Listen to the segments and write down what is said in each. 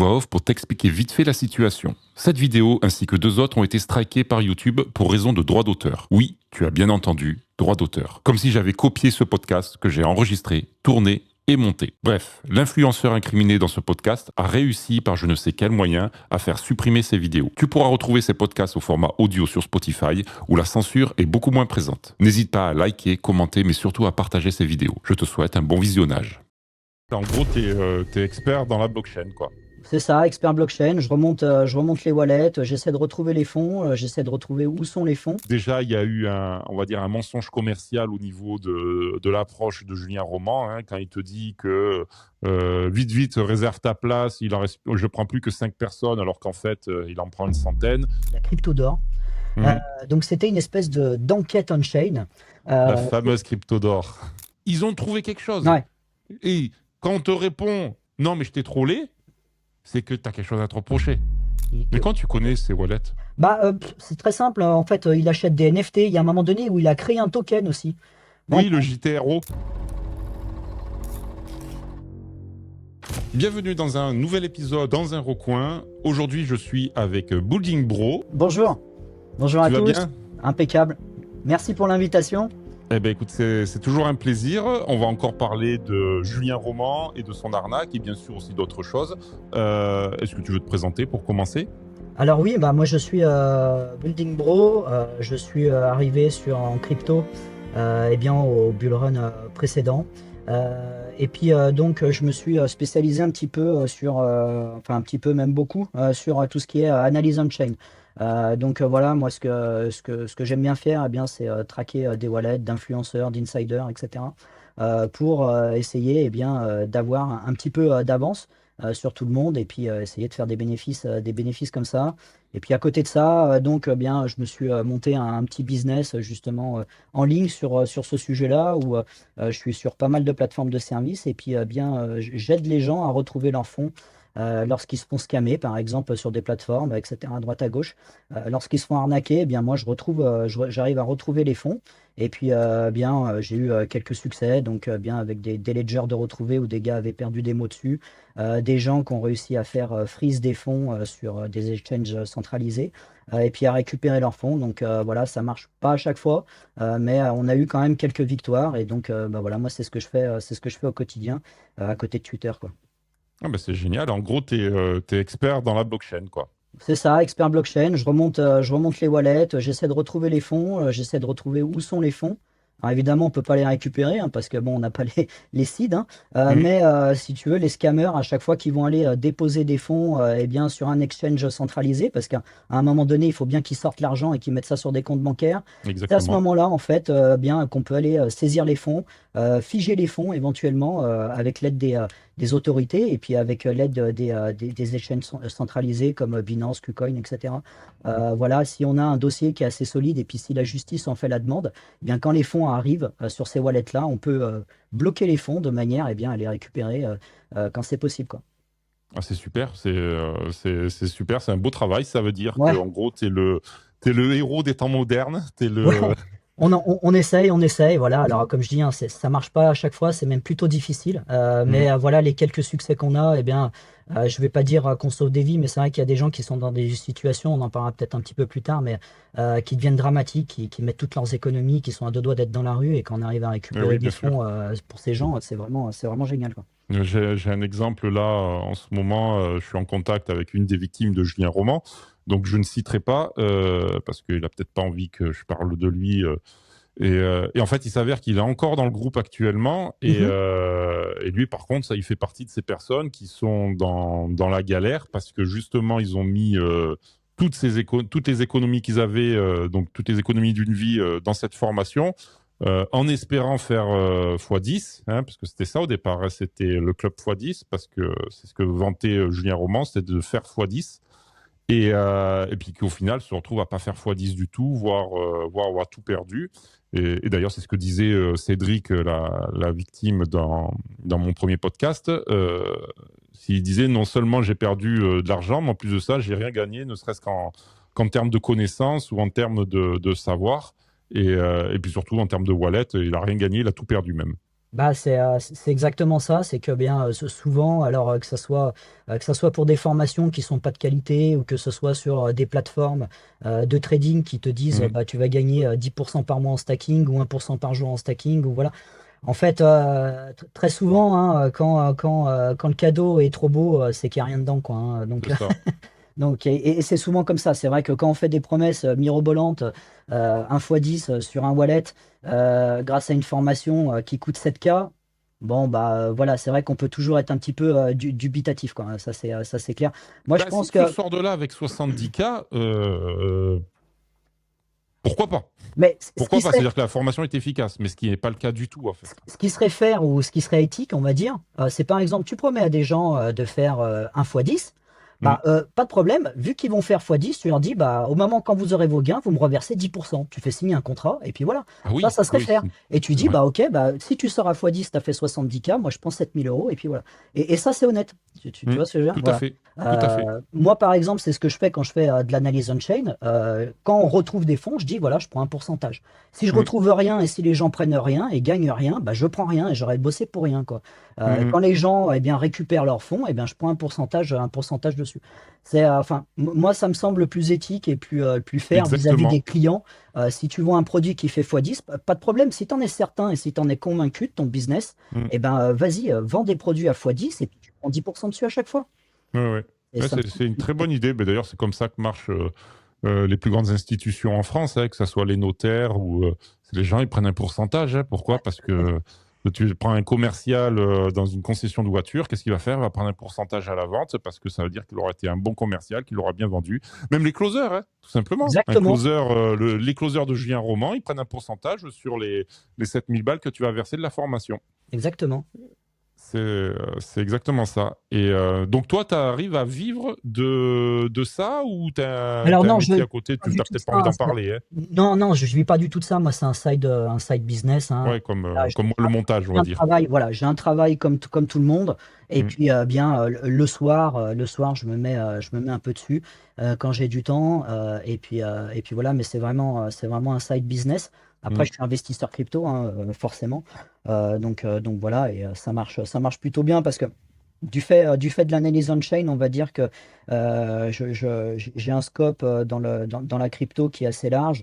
voix off pour t'expliquer vite fait la situation. Cette vidéo ainsi que 2 autres ont été strikées par YouTube pour raison de droit d'auteur. Oui, tu as bien entendu, droit d'auteur. Comme si j'avais copié ce podcast que j'ai enregistré, tourné et monté. Bref, l'influenceur incriminé dans ce podcast a réussi par je ne sais quel moyen à faire supprimer ses vidéos. Tu pourras retrouver ces podcasts au format audio sur Spotify où la censure est beaucoup moins présente. N'hésite pas à liker, commenter mais surtout à partager ces vidéos. Je te souhaite un bon visionnage. En gros, t'es expert dans la blockchain, quoi. C'est ça, expert blockchain. Je remonte les wallets, j'essaie de retrouver les fonds, j'essaie de retrouver où sont les fonds. Déjà, il y a eu on va dire un mensonge commercial au niveau de l'approche de Julien Roman, hein, quand il te dit que vite, réserve ta place, je prends plus que 5 personnes, alors qu'en fait, il en prend une centaine. La crypto d'or. Donc c'était une espèce d'enquête on-chain. La fameuse crypto d'or. Ils ont trouvé quelque chose. Ouais. Et quand on te répond « Non, mais je t'ai trollé », c'est que tu as quelque chose à te reprocher. Mais quand tu connais ces wallets? C'est très simple. En fait, il achète des NFT. Il y a un moment donné où il a créé un token aussi. Oui, le JTRO. Bienvenue dans un nouvel épisode dans un recoin. Aujourd'hui, je suis avec Building Bro. Bonjour. Bonjour à tous. Tu vas bien? Impeccable. Merci pour l'invitation. Eh bien, écoute, c'est toujours un plaisir. On va encore parler de Julien Roman et de son arnaque, et bien sûr aussi d'autres choses. Est-ce que tu veux te présenter pour commencer? Alors oui, moi je suis Building Bro. Je suis arrivé en crypto au bull run précédent. Et puis donc je me suis spécialisé un petit peu un petit peu même beaucoup sur tout ce qui est analyse on-chain. Donc voilà, moi ce que j'aime bien faire, c'est traquer des wallets d'influenceurs, d'insiders, etc. Pour essayer d'avoir un petit peu d'avance sur tout le monde et puis essayer de faire des bénéfices comme ça. Et puis à côté de ça, je me suis monté un petit business justement en ligne sur ce sujet-là où je suis sur pas mal de plateformes de services et puis j'aide les gens à retrouver leurs fonds lorsqu'ils se font scammer, par exemple sur des plateformes, etc., à droite à gauche. Lorsqu'ils se font arnaquer, moi j'arrive à retrouver les fonds. Et puis j'ai eu quelques succès, donc avec des ledgers de retrouver où des gars avaient perdu des mots dessus, des gens qui ont réussi à faire freeze des fonds sur des exchanges centralisés. Et puis à récupérer leurs fonds. Donc voilà, ça marche pas à chaque fois, mais on a eu quand même quelques victoires. Et donc voilà, moi c'est ce que je fais au quotidien à côté de Twitter, quoi. Ah bah c'est génial. En gros, t'es expert dans la blockchain, quoi. C'est ça, expert blockchain. Je remonte les wallets, j'essaie de retrouver les fonds, j'essaie de retrouver où sont les fonds. Alors évidemment, on peut pas les récupérer parce que bon, on n'a pas les seeds. Mais si tu veux, les scammers, à chaque fois qu'ils vont aller déposer des fonds, sur un exchange centralisé, parce qu'à un moment donné, il faut bien qu'ils sortent l'argent et qu'ils mettent ça sur des comptes bancaires. C'est à ce Exactement. moment-là, en fait, qu'on peut aller saisir les fonds, figer les fonds éventuellement avec l'aide des autorités et puis avec l'aide des exchanges centralisés comme Binance, KuCoin, etc. Voilà, si on a un dossier qui est assez solide et puis si la justice en fait la demande, quand les fonds arrivent sur ces wallets-là, on peut bloquer les fonds de manière à les récupérer quand c'est possible, quoi. Ah, c'est super, c'est super, c'est un beau travail. Ça veut dire Ouais. que en gros, t'es le héros des temps modernes. Ouais. On essaye, voilà. Alors comme je dis, ça marche pas à chaque fois, c'est même plutôt difficile. Mais voilà, les quelques succès qu'on a, je vais pas dire qu'on sauve des vies, mais c'est vrai qu'il y a des gens qui sont dans des situations, on en parlera peut-être un petit peu plus tard, mais qui deviennent dramatiques, qui mettent toutes leurs économies, qui sont à 2 doigts d'être dans la rue, et quand on arrive à récupérer Oui, des bien sûr. fonds pour ces gens, c'est vraiment génial, quoi. J'ai un exemple là, en ce moment, je suis en contact avec une des victimes de Julien Roman, donc je ne citerai pas, parce qu'il a peut-être pas envie que je parle de lui. Et en fait, il s'avère qu'il est encore dans le groupe actuellement, et lui, par contre, ça, il fait partie de ces personnes qui sont dans la galère, parce que justement, ils ont mis toutes les économies qu'ils avaient, donc toutes les économies d'une vie dans cette formation, en espérant faire x10, hein, parce que c'était ça au départ, hein, c'était le club x10, parce que c'est ce que vantait Julien Roman, c'était de faire x10, et puis qu'au final se retrouve à pas faire x10 du tout, voire avoir tout perdu. Et d'ailleurs, c'est ce que disait Cédric, la victime, dans mon premier podcast. S'il disait non seulement j'ai perdu de l'argent, mais en plus de ça, j'ai rien gagné, ne serait-ce qu'en termes de connaissances ou en termes de savoir. Et puis surtout en termes de wallet, il a rien gagné, il a tout perdu même. Bah, c'est exactement ça, c'est que bien souvent, alors que ça soit pour des formations qui sont pas de qualité ou que ce soit sur des plateformes de trading qui te disent Mhm. bah, tu vas gagner 10% par mois en stacking ou 1% par jour en stacking ou voilà. En fait, très souvent, hein, quand le cadeau est trop beau, c'est qu'il n'y a rien dedans, quoi, hein. C'est ça. Donc, et c'est souvent comme ça. C'est vrai que quand on fait des promesses mirobolantes, 1 x 10 sur un wallet, grâce à une formation qui coûte 7K, bon, bah voilà, c'est vrai qu'on peut toujours être un petit peu dubitatif, quoi. Ça, c'est clair. Moi, je Bah, si pense tu que. sors de là avec 70K, pourquoi pas? Mais ce qui Pourquoi pas? serait, C'est-à-dire que la formation est efficace, mais ce qui n'est pas le cas du tout, en fait. ce qui serait faire ou ce qui serait éthique, on va dire, c'est par exemple, tu promets à des gens de faire 1 x 10. Mm. Bah, pas de problème, vu qu'ils vont faire x 10, tu leur dis, bah, au moment quand vous aurez vos gains, vous me reversez 10%. Tu fais signer un contrat, et puis voilà. Ah Ça, oui, ça serait oui, faire. Et tu dis, ouais. bah, ok, bah, si tu sors à x 10, tu as fait 70K, moi je prends 7 000 euros, et puis voilà. Et ça, c'est honnête. Tu Mm. vois ce que je veux dire? Tout à Voilà. fait, tout à fait. Moi, par exemple, c'est ce que je fais quand je fais de l'analyse on-chain. Quand on retrouve des fonds, je dis, voilà, je prends un pourcentage. Si je Mm. retrouve rien et si les gens prennent rien et gagnent rien, bah, je prends rien et j'aurais bossé pour rien, quoi. Mm. Quand les gens eh bien, récupèrent leurs fonds, eh bien, je prends un pourcentage dessus. Enfin, moi, ça me semble plus éthique et plus fair vis-à-vis des Exactement. clients. Si tu vois un produit qui fait x 10, pas de problème. Si tu en es certain et si tu en es convaincu de ton business, Mm. eh ben, vas-y, vends des produits à x 10 et puis tu prends 10% dessus à chaque fois. Ouais, ouais. Et Ouais, ça me c'est une semble très bonne idée. Mais d'ailleurs, c'est comme ça que marchent les plus grandes institutions en France, hein, que ce soit les notaires ou les gens, ils prennent un pourcentage. Hein. Pourquoi? ouais, Parce tout à fait. que tu prends un commercial dans une concession de voiture, qu'est-ce qu'il va faire? Il va prendre un pourcentage à la vente parce que ça veut dire qu'il aura été un bon commercial, qu'il aura bien vendu. Même les closers, hein, tout simplement. Un Exactement, closer, les closers de Julien Roman, ils prennent un pourcentage sur les 7000 balles que tu vas verser de la formation. exactement. C'est exactement ça. Et donc, toi, tu arrives à vivre de ça ou tu as, Alors un non, métier à côté? pas Tu du n'as tout peut-être pas envie ça. d'en parler. Hein. Non, non, je vis pas du tout de ça. Moi, c'est un side business, hein. Ouais, Là, comme moi, le montage, on j'ai va un dire. travail, voilà, j'ai un travail comme tout le monde. Et Mm, puis, le soir, je me mets un peu dessus quand j'ai du temps. Et puis voilà, mais c'est vraiment un side business. Après, mm. je suis investisseur crypto, hein, forcément. Donc voilà, et ça marche plutôt bien parce que du fait de l'analyse on-chain, on va dire que j'ai un scope dans la crypto qui est assez large,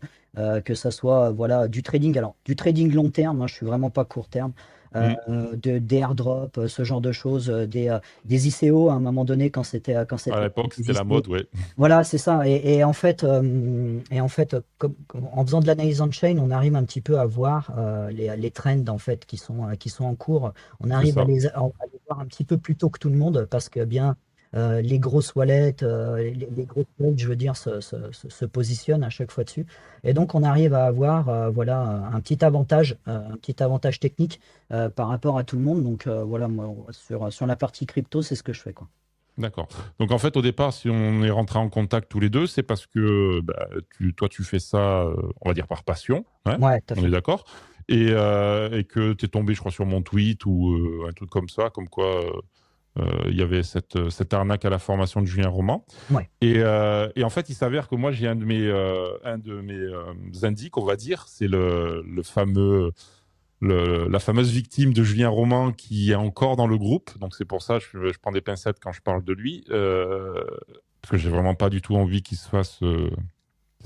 que ça soit voilà, du trading. Alors, du trading long terme, hein, je suis vraiment pas court terme, Mm. des airdrops, ce genre de choses, des ICO à un moment donné quand À c'était l'époque, des c'était la ICO. mode, ouais. Voilà, c'est ça. Et en fait, en faisant de l'analyse on-chain, on arrive un petit peu à voir les trends en fait qui sont en cours. On C'est arrive ça. à les voir un petit peu plus tôt que tout le monde parce que bien les grosses wallets, les grosses wallets, je veux dire, se positionnent à chaque fois dessus. Et donc, on arrive à avoir voilà un petit avantage technique par rapport à tout le monde. Donc voilà, moi, sur la partie crypto, c'est ce que je fais, quoi. D'accord. Donc, en fait, au départ, si on est rentré en contact tous les deux, c'est parce que bah, toi, tu fais ça, on va dire, par passion. Hein, Ouais, tout à on est fait. d'accord? Et que tu es tombé, je crois, sur mon tweet ou un truc comme ça, comme quoi il y avait cette arnaque à la formation de Julien Roman. Ouais. Et en fait, il s'avère que moi, j'ai un de mes indices, on va dire, c'est le fameux, la fameuse victime de Julien Roman qui est encore dans le groupe. Donc c'est pour ça que je prends des pincettes quand je parle de lui, parce que j'ai vraiment pas du tout envie qu'il se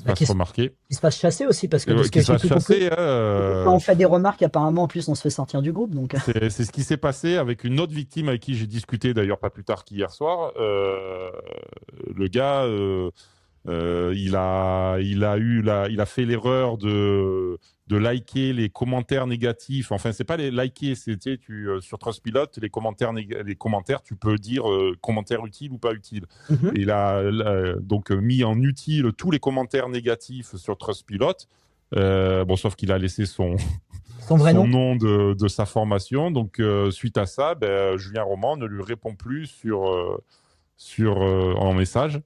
Bah, fasse remarquer, qui se fasse chasser aussi, parce que de et, ce que qu'il se j'ai fasse tout compris, chasser. Hein, quand on fait des remarques, apparemment, en plus, on se fait sortir du groupe. Donc, c'est ce qui s'est passé avec une autre victime avec qui j'ai discuté d'ailleurs pas plus tard qu'hier soir. Le gars, il a fait l'erreur de liker les commentaires négatifs. Enfin, c'est pas les liker, c'est tu sais, sur Trustpilot, les commentaires, tu peux dire commentaires utiles ou pas utiles. mhm. Et il a donc mis en utile tous les commentaires négatifs sur Trustpilot. Bon, sauf qu'il a laissé Son vrai son nom. nom de sa formation. Donc, suite à ça, ben, Julien Roman ne lui répond plus en message.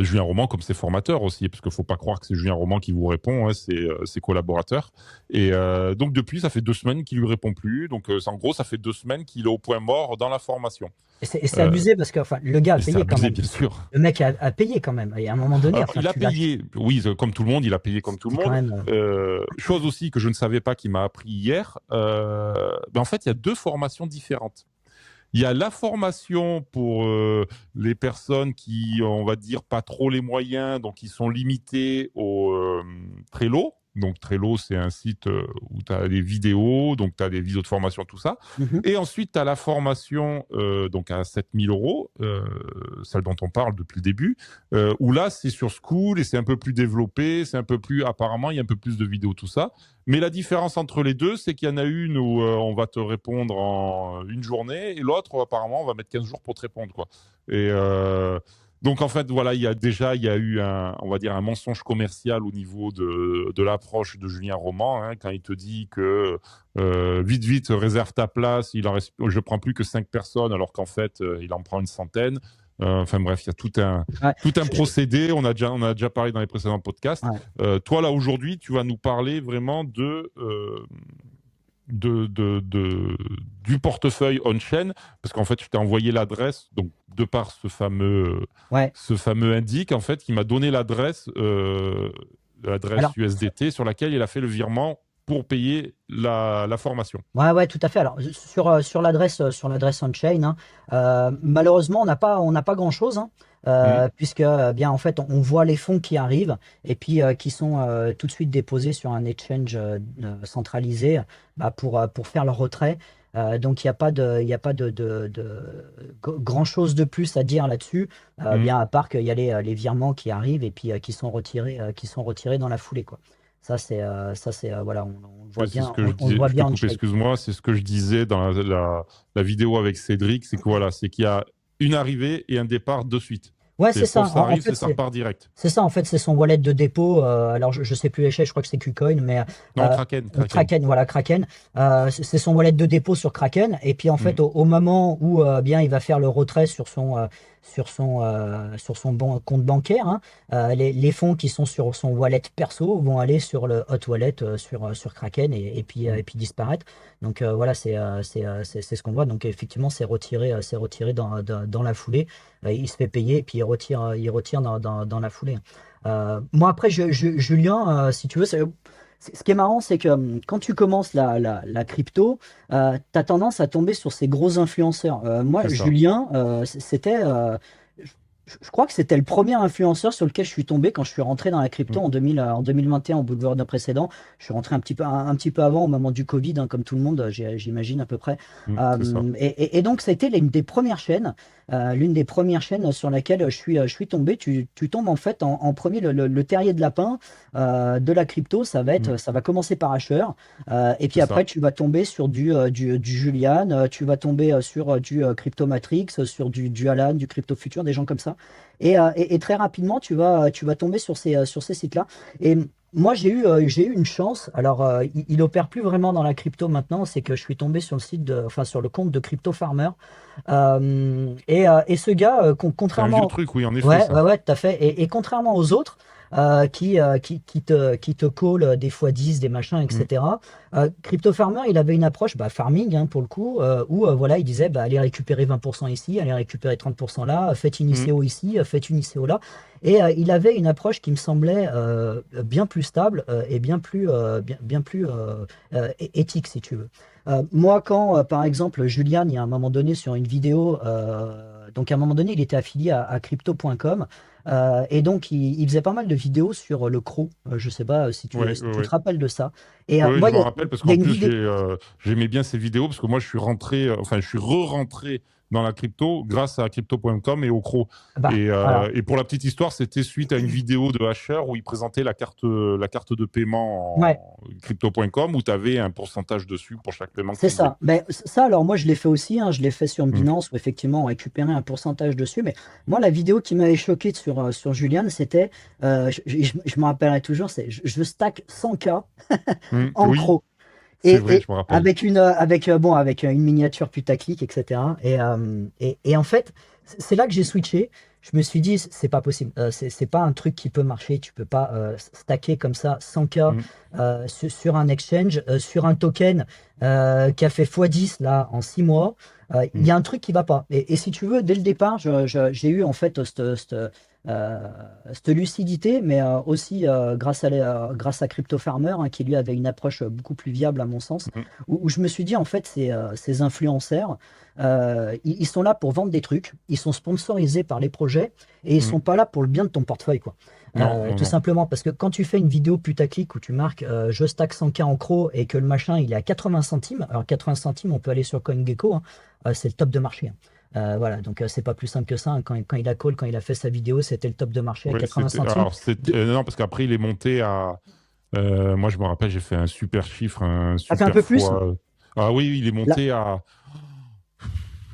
Julien Roman comme ses formateurs aussi, parce qu'il ne faut pas croire que c'est Julien Roman qui vous répond, hein, c'est ses collaborateurs. Et donc depuis, ça fait 2 semaines qu'il lui répond plus. Donc en gros, ça fait 2 semaines qu'il est au point mort dans la formation. Et c'est abusé parce que enfin, le gars a Et c'est payé quand abusé, même. bien sûr. Le mec a payé quand même. Et à un moment donné, Alors, enfin, il a tu lâches. payé, oui, comme tout le monde, il a payé comme tout le C'est quand monde. même. Chose aussi que je ne savais pas, qui m'a appris hier, en fait, il y a 2 formations différentes. Il y a la formation pour les personnes qui, on va dire, pas trop les moyens, donc qui sont limitées au Trello. Donc Trello, c'est un site où tu as des vidéos, donc tu as des vidéos de formation, tout ça. Mhm. Et ensuite, tu as la formation donc à 7 000 €, celle dont on parle depuis le début, où là, c'est sur School et c'est un peu plus développé, c'est un peu plus, apparemment, il y a un peu plus de vidéos, tout ça. Mais la différence entre les deux, c'est qu'il y en a une où on va te répondre en une journée et l'autre, apparemment, on va mettre 15 jours pour te répondre, quoi. Et donc, en fait, voilà, il y a eu on va dire, un mensonge commercial au niveau de l'approche de Julien Roman, hein, quand il te dit que vite, vite, réserve ta place, je prends plus que 5 personnes, alors qu'en fait, il en prend une centaine. Enfin bref, il y a tout un Ouais. procédé. On a déjà parlé dans les précédents podcasts. Ouais. Toi, là, aujourd'hui, tu vas nous parler vraiment du portefeuille on-chain, parce qu'en fait, je t'ai envoyé l'adresse, donc de par Ouais. ce fameux indique, en fait, qui m'a donné l'adresse Alors, USDT sur laquelle il a fait le virement pour payer la formation. ouais, tout à fait. Alors, sur l'adresse on-chain, hein, malheureusement, on n'a pas grand-chose, hein, Mmh. puisque bien en fait, on voit les fonds qui arrivent et puis qui sont tout de suite déposés sur un exchange centralisé bah, pour faire le retrait. Donc, il y a pas de grand-chose de plus à dire là-dessus, Mmh. bien à part qu'il y a les virements qui arrivent et puis qui sont retirés dans la foulée, quoi. Voilà, on le voit Ouais, c'est ce bien, que je on le disais, voit je te bien en coupe, chain. excuse-moi, c'est ce que je disais dans la vidéo avec Cédric, c'est que voilà, c'est qu'il y a une arrivée et un départ de suite. Ouais, C'est c'est soit ça. ça En arrive, fait, c'est ça repart direct. c'est ça. En fait, c'est son wallet de dépôt. Alors, je sais plus l'échelle, je crois que c'est KuCoin, mais Non, euh, Kraken. Kraken, voilà, Kraken. C'est son wallet de dépôt sur Kraken. Et puis, en Mm. fait, au moment où bien il va faire le retrait sur son compte bancaire, hein, les fonds qui sont sur son wallet perso vont aller sur le hot wallet sur Kraken et puis disparaître. Donc, voilà, c'est ce qu'on voit. Donc, effectivement, c'est retiré dans la foulée. Il se fait payer et puis il retire dans la foulée. Moi, après, Julien, si tu veux, ce qui est marrant, c'est que quand tu commences la crypto, tu as tendance à tomber sur ces gros influenceurs. Moi, C'est ça. Julien, je crois que c'était le premier influenceur sur lequel je suis tombé quand je suis rentré dans la crypto Mm. en 2021 au boulevard de précédent. Je suis rentré un petit peu avant, au moment du Covid, hein, comme tout le monde, j'imagine à peu près. C'est ça. Et donc, ça a été l'une des premières chaînes sur laquelle je suis tombé. Tu tombes en fait en premier, le terrier de lapin de la crypto, Mm. ça va commencer par Asher, et puis C'est après ça. tu vas tomber sur du Julian, tu vas tomber sur du Crypto Matrix, sur du Alan, du Crypto Future, des gens comme ça. Et très rapidement, tu vas tomber sur ces sites-là. Et moi, j'ai eu une chance. Alors, il opère plus vraiment dans la crypto maintenant. C'est que je suis tombé sur enfin, sur le compte de Crypto Farmer. Et ce gars, C'est un vieux contrairement, truc, oui, en effet, ouais, ça. ouais, ouais, tout à fait. Et contrairement aux autres, qui te call des fois 10 des machins, Mm. etc. Crypto Farmer, il avait une approche farming, hein, pour le coup, où voilà, il disait allez récupérer 20% ici, allez récupérer 30% là, faites une Mm. ICO ici, faites une ICO là. Et il avait une approche qui me semblait bien plus stable et bien plus éthique, si tu veux. Moi, quand, par exemple, Julian, il y a un moment donné sur une vidéo, donc à un moment donné, il était affilié à crypto.com. Et donc, il faisait pas mal de vidéos sur le CRO. Je sais pas Ouais, si ouais, tu te ouais. rappelles de ça. Et Ouais, moi, je m'en rappelle parce il y a qu'en une plus, vidéo. j'aimais bien ces vidéos parce que moi, je suis rentré, je suis re-rentré dans la crypto grâce à crypto.com et au CRO. Bah, voilà. Et pour la petite histoire, c'était suite à une vidéo de Hasher où il présentait la carte de paiement Ouais. en crypto.com où tu avais un pourcentage dessus pour chaque paiement que C'est tu faisais. ça. Ben, ça, alors moi, je l'ai fait aussi, hein. Je l'ai fait sur Mm. Binance où effectivement on récupérait un pourcentage dessus. Mais moi, la vidéo qui m'avait choqué sur Julian, c'était, je me rappellerai toujours, c'est je stack 100K Mm. en Oui, CRO. c'est vrai, je me rappelle. Avec une miniature putaclic, etc. Et en fait, c'est là que j'ai switché. je me suis dit, c'est pas possible. C'est pas un truc qui peut marcher. Tu peux pas stacker comme ça 100K Mm. sur un exchange, sur un token qui a fait x10 là en 6 mois. Il Mm. y a un truc qui va pas. Et si tu veux, dès le départ, j'ai eu en fait cette lucidité, mais aussi grâce à Crypto Farmer, hein, qui lui avait une approche beaucoup plus viable à mon sens, Mm. où je me suis dit en fait ces influenceurs, ils sont là pour vendre des trucs, ils sont sponsorisés par les projets et ils Mm. sont pas là pour le bien de ton portefeuille, quoi. Non, non, Tout non. simplement parce que quand tu fais une vidéo putaclic où tu marques je stack 100K en CRO et que le machin il est à 80 centimes, alors 80 centimes on peut aller sur CoinGecko, hein, c'est le top de marché, hein. Voilà, donc c'est pas plus simple que ça, hein. Quand il a call, quand il a fait sa vidéo, c'était le top de marché à Oui, 80 c'était. centimes. Alors, non, parce qu'après, il est monté à. Moi, je me rappelle, j'ai fait un super chiffre, un Ça fait un super peu plus. fois. Ah oui, il est Là. monté à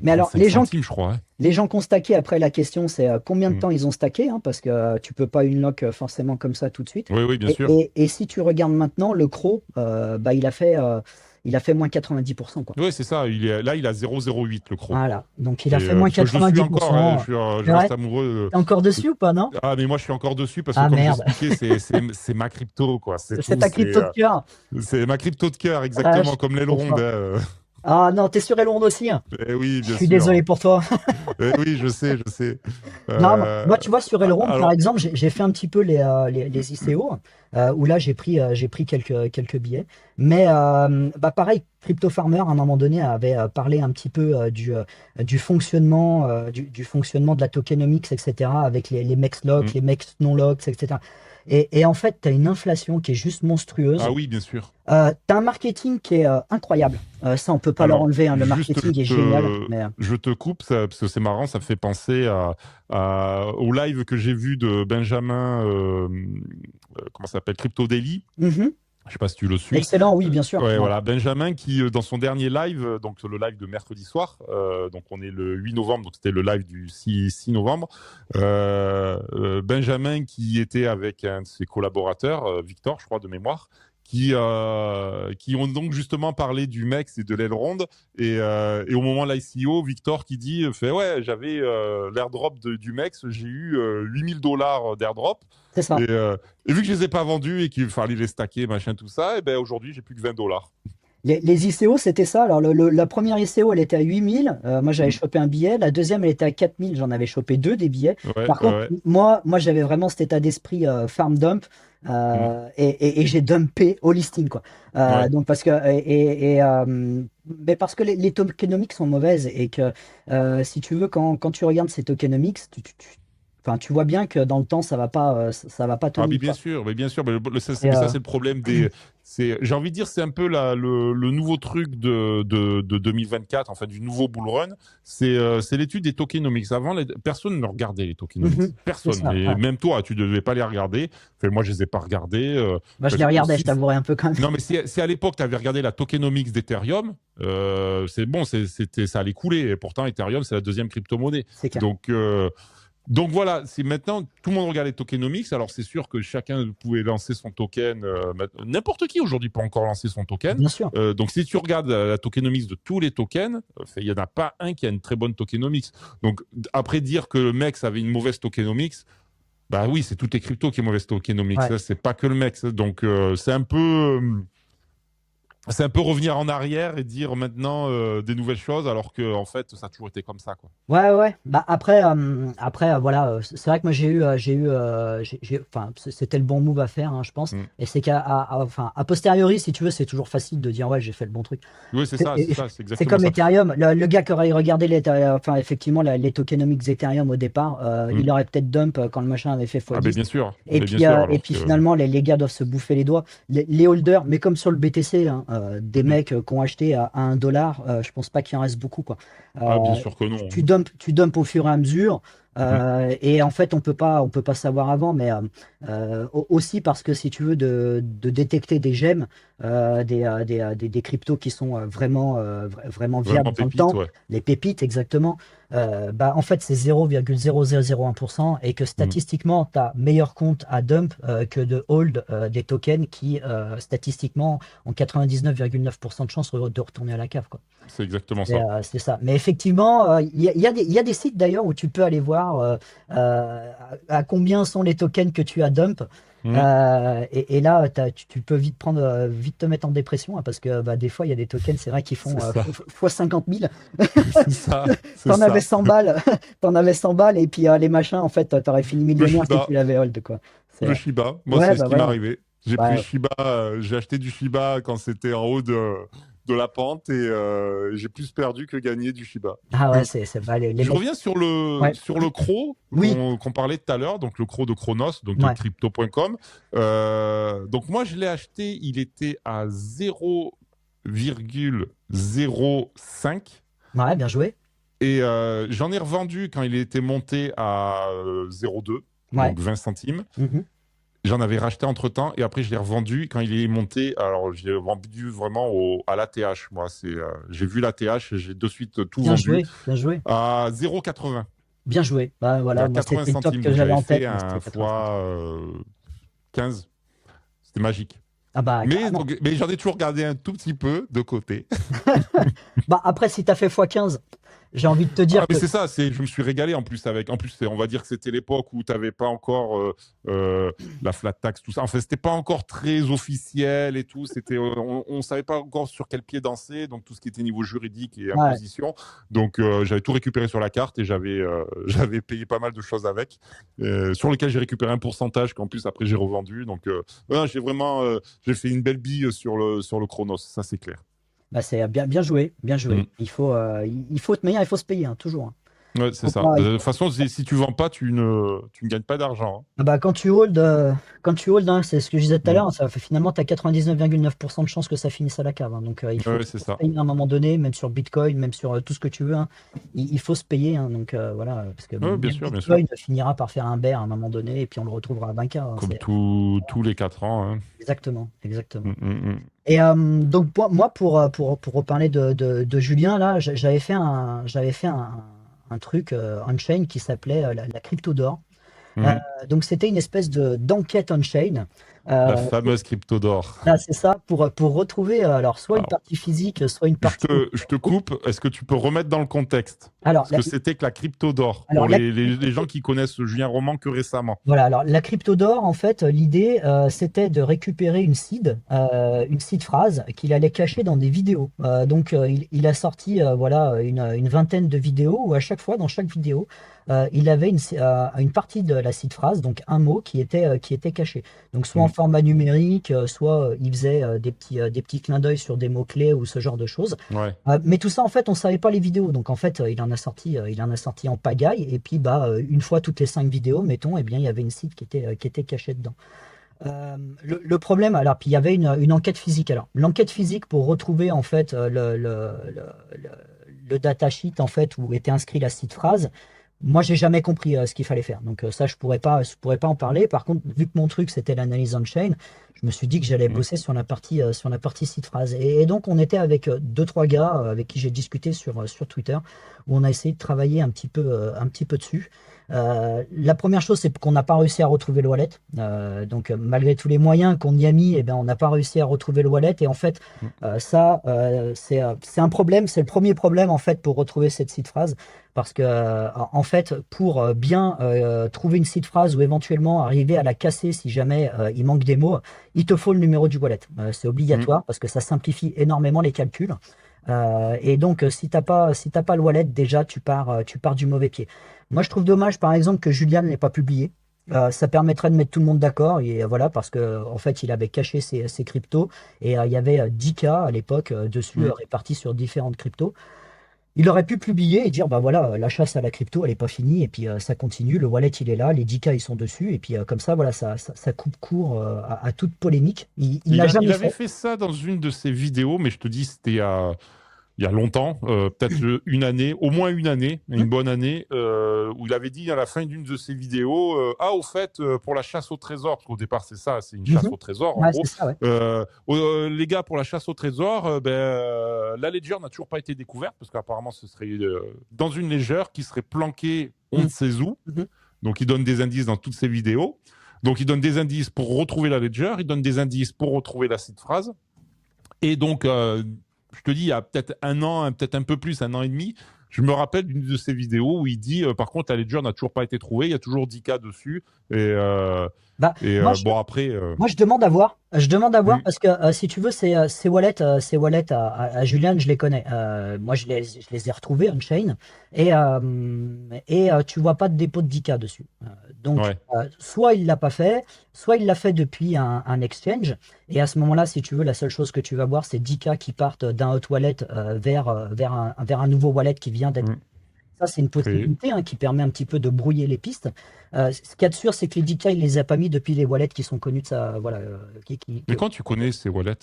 Mais alors, 35 centimes, je crois, hein. les gens qui ont stacké, après la question c'est combien de Mm. temps ils ont stacké, hein, parce que tu peux pas une lock forcément comme ça tout de suite. Oui, oui, bien Et, sûr. et si tu regardes maintenant, le CRO, bah, il a fait moins 90%, quoi. Oui, c'est ça. Là, il a 0,08 le croc. Voilà, donc il a fait moins Parce que je suis encore, hein, 90%. je C'est vrai? reste amoureux. T'es encore dessus ou pas, non? Ah, mais moi, je suis encore dessus parce que, Ah comme merde, j'expliquais, c'est ma crypto, quoi. C'est c'est tout. ta crypto de cœur. C'est ma crypto de cœur, Ah, je exactement, suis comme trop l'aileron. fort. Ah non, t'es sur Elrond aussi, hein. Eh oui, Je bien suis sûr. désolé pour toi. Oui, je sais, je sais. Non, Euh, moi, tu vois, sur Elrond, par alors, exemple, j'ai fait un petit peu les ICO, où là, j'ai pris quelques billets. Mais bah, pareil, Crypto Farmer, à un moment donné, avait parlé un petit peu du fonctionnement, du fonctionnement de la tokenomics, etc., avec les MEX locks, hmm. les MEX non locks, etc. Et en fait, tu as une inflation qui est juste monstrueuse. Ah oui, bien sûr. Tu as un marketing qui est incroyable. Ça, on peut pas leur Alors, enlever, hein. Le juste, marketing est génial. Mais je te coupe, parce que c'est marrant, ça me fait penser au live que j'ai vu de Benjamin, comment ça s'appelle, Crypto Daily. mhm. Je sais pas si tu le suis. Excellent, oui, bien sûr. Ouais, Ouais. voilà, Benjamin qui, dans son dernier live, donc le live de mercredi soir, donc on est le 8 novembre, donc c'était le live du 6 novembre, Benjamin qui était avec un de ses collaborateurs, Victor, je crois, de mémoire, qui ont donc justement parlé du MEX et de l'Elrond, et au moment de l'ICO, Victor qui dit, fait, ouais, j'avais l'airdrop du MEX, j'ai eu $8000 d'airdrop, C'est ça. et vu que je les ai pas vendus et qu'il fallait les stacker, machin, tout ça, et ben aujourd'hui, j'ai plus que $20. Les ICO, c'était ça. Alors, la première ICO, elle était à 8000. Moi, j'avais Mm. chopé un billet. La deuxième, elle était à 4000. J'en avais chopé deux des billets. Ouais, Par contre, ouais. moi j'avais vraiment cet état d'esprit farm dump. Mm. Et j'ai dumpé au listing, quoi. Ouais. Donc, parce que, mais parce que les tokenomics sont mauvaises et que, si tu veux, quand tu regardes ces tokenomics, enfin, tu vois bien que dans le temps, ça va pas Ah, tenir, quoi. mais bien sûr, Et, mais ça, c'est le problème j'ai envie de dire, c'est un peu le nouveau truc de 2024, enfin, du nouveau bull run. C'est l'étude des tokenomics. Avant, personne ne regardait les tokenomics. c'est Personne. ça. Et Ouais. même toi, tu devais pas les regarder. Enfin, moi, je les ai pas regardés. Bah, je les regardais, je Si, t'avouerai un peu quand même. non, mais si à l'époque, tu avais regardé la tokenomics d'Ethereum, c'est bon, ça allait couler. Et pourtant, Ethereum, c'est la deuxième crypto-monnaie. C'est clair. Donc voilà, c'est maintenant tout le monde regarde les tokenomics. Alors c'est sûr que chacun pouvait lancer son token. N'importe qui aujourd'hui peut encore lancer son token. Bien sûr. Donc si tu regardes la tokenomics de tous les tokens, il y en a pas un qui a une très bonne tokenomics. Donc après dire que le MEX avait une mauvaise tokenomics, bah oui, c'est toutes les cryptos qui ont mauvaise tokenomics. Ouais. C'est pas que le MEX. Donc c'est un peu revenir en arrière et dire maintenant des nouvelles choses alors que en fait ça a toujours été comme ça, quoi. Ouais, ouais. Bah après, voilà, c'est vrai que moi enfin, c'était le bon move à faire, hein, je pense. Mm. Et c'est enfin, a posteriori, si tu veux, c'est toujours facile de dire ouais, j'ai fait le bon truc. Oui, c'est C'est ça, et- c'est c'est exactement comme ça. Ethereum. Le gars qui aurait regardé enfin, effectivement, les tokenomics Ethereum au départ, Mm. il aurait peut-être dump quand le machin avait fait Ah ben x10. bien sûr, Et mais bien puis, sûr, et alors puis que finalement, les gars doivent se bouffer les doigts. Les holders, mais comme sur le BTC, hein, des Mm. mecs qui ont acheté à $1, je pense pas qu'il en reste beaucoup, quoi. Ah bien Euh, sûr que non. tu dumpes au fur et à mesure. Mhm. Et en fait, on peut pas savoir avant, mais aussi parce que si tu veux de détecter des gemmes, des cryptos qui sont vraiment Vraiment viables dans le pépite, temps, ouais. les pépites exactement, bah, en fait, c'est 0,0001% et que Mm. statistiquement, tu as meilleur compte à dump que de hold des tokens qui, statistiquement, ont 99,9% de chance de retourner à la cave, quoi. c'est exactement ça. C'est ça. Mais effectivement, il y a des sites d'ailleurs où tu peux aller voir à combien sont les tokens que tu as dump. Mm. Et là, tu peux vite te mettre en dépression, hein, parce que bah, des fois, il y a des tokens, c'est vrai, qui font C'est ça. fois 50 000. C'est ça. C'est T'en avais ça. 100 balles, t'en avais 100 balles, et puis les machins, en fait, t'aurais fini Le millionnaire si Shiba. tu l'avais hold, quoi. Le Shiba. Moi, Ouais, c'est ce bah qui m'est voilà. arrivé. J'ai pris Bah, Shiba. J'ai acheté du Shiba quand c'était en haut de la pente et j'ai plus perdu que gagné du Shiba. ah ouais, bah, les Je mecs. reviens Ouais. sur le CRO Oui, qu'on parlait tout à l'heure, donc le CRO de Chronos, donc de ouais. crypto.com. Donc moi, je l'ai acheté, il était à 0,05 Ouais, bien joué. et j'en ai revendu quand il était monté à 0,2, Ouais. donc 20 centimes. Mhm. J'en avais racheté entre-temps et après je l'ai revendu quand il est monté. Alors j'ai vendu vraiment à l'ATH. Moi, j'ai vu l'ATH et j'ai de suite tout Bien vendu joué, bien joué. à 0,80. Bien joué. Bah voilà, À moi 80 c'était le top centimes. que Donc j'avais j'avais en tête, fait moi c'était un 80 centimes. fois 15. C'était magique. Ah bah Mais, carrément. donc, mais j'en ai toujours gardé un tout petit peu de côté. Bah après, si t'as fait x15, j'ai envie de te Ah, dire mais que. c'est ça, je me suis régalé en plus avec. En plus, on va dire que c'était l'époque où tu n'avais pas encore la flat tax, tout ça. Enfin, c'était pas encore très officiel et tout. On savait pas encore sur quel pied danser, donc tout ce qui était niveau juridique et Ouais. imposition. Donc, j'avais tout récupéré sur la carte et j'avais payé pas mal de choses avec, sur lesquelles j'ai récupéré un pourcentage qu'en plus après j'ai revendu. Donc, voilà, j'ai fait une belle bille sur le Chronos, ça c'est clair. Bah c'est bien joué, bien joué. Mm. Il faut te meilleur, il faut se payer, hein, toujours, hein. Ouais, c'est Faut ça. pas- De toute façon, si tu vends pas, tu ne gagnes pas d'argent, Ah bah quand tu hold, hein, c'est ce que je disais tout à hein. l'heure, ça fait finalement t'as 99,9% de chances que ça finisse à la cave, hein. Donc Ouais, c'est faut se ça. payer à un moment donné, même sur Bitcoin, même sur tout ce que tu veux, hein. Il faut se payer, hein. Donc voilà, parce que Ouais, bien même sûr, bien sûr. Bitcoin finira par faire un bear à un moment donné, et puis on le retrouvera à 20K, hein. Comme tous les 4 ans, hein. Exactement, exactement. Mm, mm, mm. Et donc moi pour reparler de Julien là, j'avais fait un truc on-chain qui s'appelait la crypto d'or. Euh, Mm. donc c'était une espèce de d'enquête on-chain. La Euh, fameuse crypto d'or. Là c'est ça pour retrouver alors soit une Alors, partie physique, soit une partie. je te Oui. coupe. Est-ce que tu peux remettre dans le contexte Alors ce que c'était que la crypto d'or alors pour les gens qui connaissent Julien Roman que récemment? voilà, alors la crypto d'or, en fait, l'idée, c'était de récupérer une seed phrase qu'il allait cacher dans des vidéos. Donc, il a sorti voilà, une vingtaine de vidéos où à chaque fois, dans chaque vidéo, il avait une partie de la seed phrase, donc un mot qui était caché. Donc, soit en Mm. format numérique, soit il faisait des petits clins d'œil sur des mots-clés ou ce genre de choses. Ouais. Mais tout ça, en fait, on savait pas les vidéos. Donc, en fait, il en a sorti en pagaille. Et puis, bah, une fois toutes les 5 vidéos, mettons, eh bien, il y avait une site qui était cachée dedans. Le problème, alors, puis il y avait une enquête physique. Alors, l'enquête physique pour retrouver, en fait, le datasheet, en fait, où était inscrit la site phrase. Moi, j'ai jamais compris ce qu'il fallait faire. Donc, ça, je pourrais pas en parler. Par contre, vu que mon truc, c'était l'analyse on-chain, je me suis dit que j'allais Mm. bosser sur la partie site phrase. Et donc, on était avec deux, trois gars avec qui j'ai discuté sur Twitter, où on a essayé de travailler un petit peu dessus. La première chose, c'est qu'on n'a pas réussi à retrouver le wallet. Donc, malgré tous les moyens qu'on y a mis, eh ben, on n'a pas réussi à retrouver le wallet. Et en fait, Mm. c'est un problème. C'est le premier problème, en fait, pour retrouver cette site phrase. Parce que, en fait, pour bien trouver une seed phrase ou éventuellement arriver à la casser si jamais il manque des mots, il te faut le numéro du wallet. C'est Mm. obligatoire parce que ça simplifie énormément les calculs. Et donc, si t'as pas le wallet, déjà, tu pars du mauvais pied. Moi, je trouve dommage, par exemple, que Julian ne l'ait pas publié. Ça permettrait de mettre tout le monde d'accord et voilà parce que en fait il avait caché ses cryptos et il y avait 10K à l'époque dessus Mm. répartis sur différentes cryptos. Il aurait pu publier et dire, bah voilà, la chasse à la crypto, elle n'est pas finie, et puis ça continue, le wallet, il est là, les 10K, ils sont dessus, et puis comme ça, voilà, ça coupe court à toute polémique. Il l'a Il jamais avait fait. fait ça dans une de ses vidéos, mais je te dis, c'était il y a longtemps, peut-être une année, au moins une année, une Hmm. bonne année, où il avait dit à la fin d'une de ses vidéos, ah au fait, pour la chasse au trésor, parce qu'au départ c'est ça, c'est une chasse Mhm. au trésor en Ouais, c'est gros, ça, ouais. les gars pour la chasse au trésor, la Ledger n'a toujours pas été découverte, parce qu'apparemment ce serait dans une Ledger qui serait planquée on ne Mhm. sait où, Mhm. donc il donne des indices dans toutes ses vidéos, donc il donne des indices pour retrouver la Ledger, il donne des indices pour retrouver la seed phrase, et donc je te dis, il y a peut-être un an, peut-être un peu plus, un an et demi, je me rappelle d'une de ces vidéos où il dit, par contre, la Ledger n'a toujours pas été trouvée, il y a toujours 10 cas dessus. Bah, moi, je, Bon, après. Moi, je demande à voir. Je demande à voir Hmm, parce que si tu veux, ces wallets à Julian, je les connais. Moi, je les ai retrouvés on-chain et tu vois pas de dépôt de 10K dessus. Donc, ouais. soit il l'a pas fait, soit il l'a fait depuis un exchange. Et à ce moment-là, si tu veux, la seule chose que tu vas voir, c'est 10K qui partent d'un hot wallet vers un nouveau wallet qui vient d'être. Hmm, Ça, c'est une créé. possibilité qui permet un petit peu de brouiller les pistes. Ce qu'il y a de sûr, c'est que les 10K, il les a pas mis depuis les wallets qui sont connus de ça. Voilà, Mais quand tu connais ces wallets?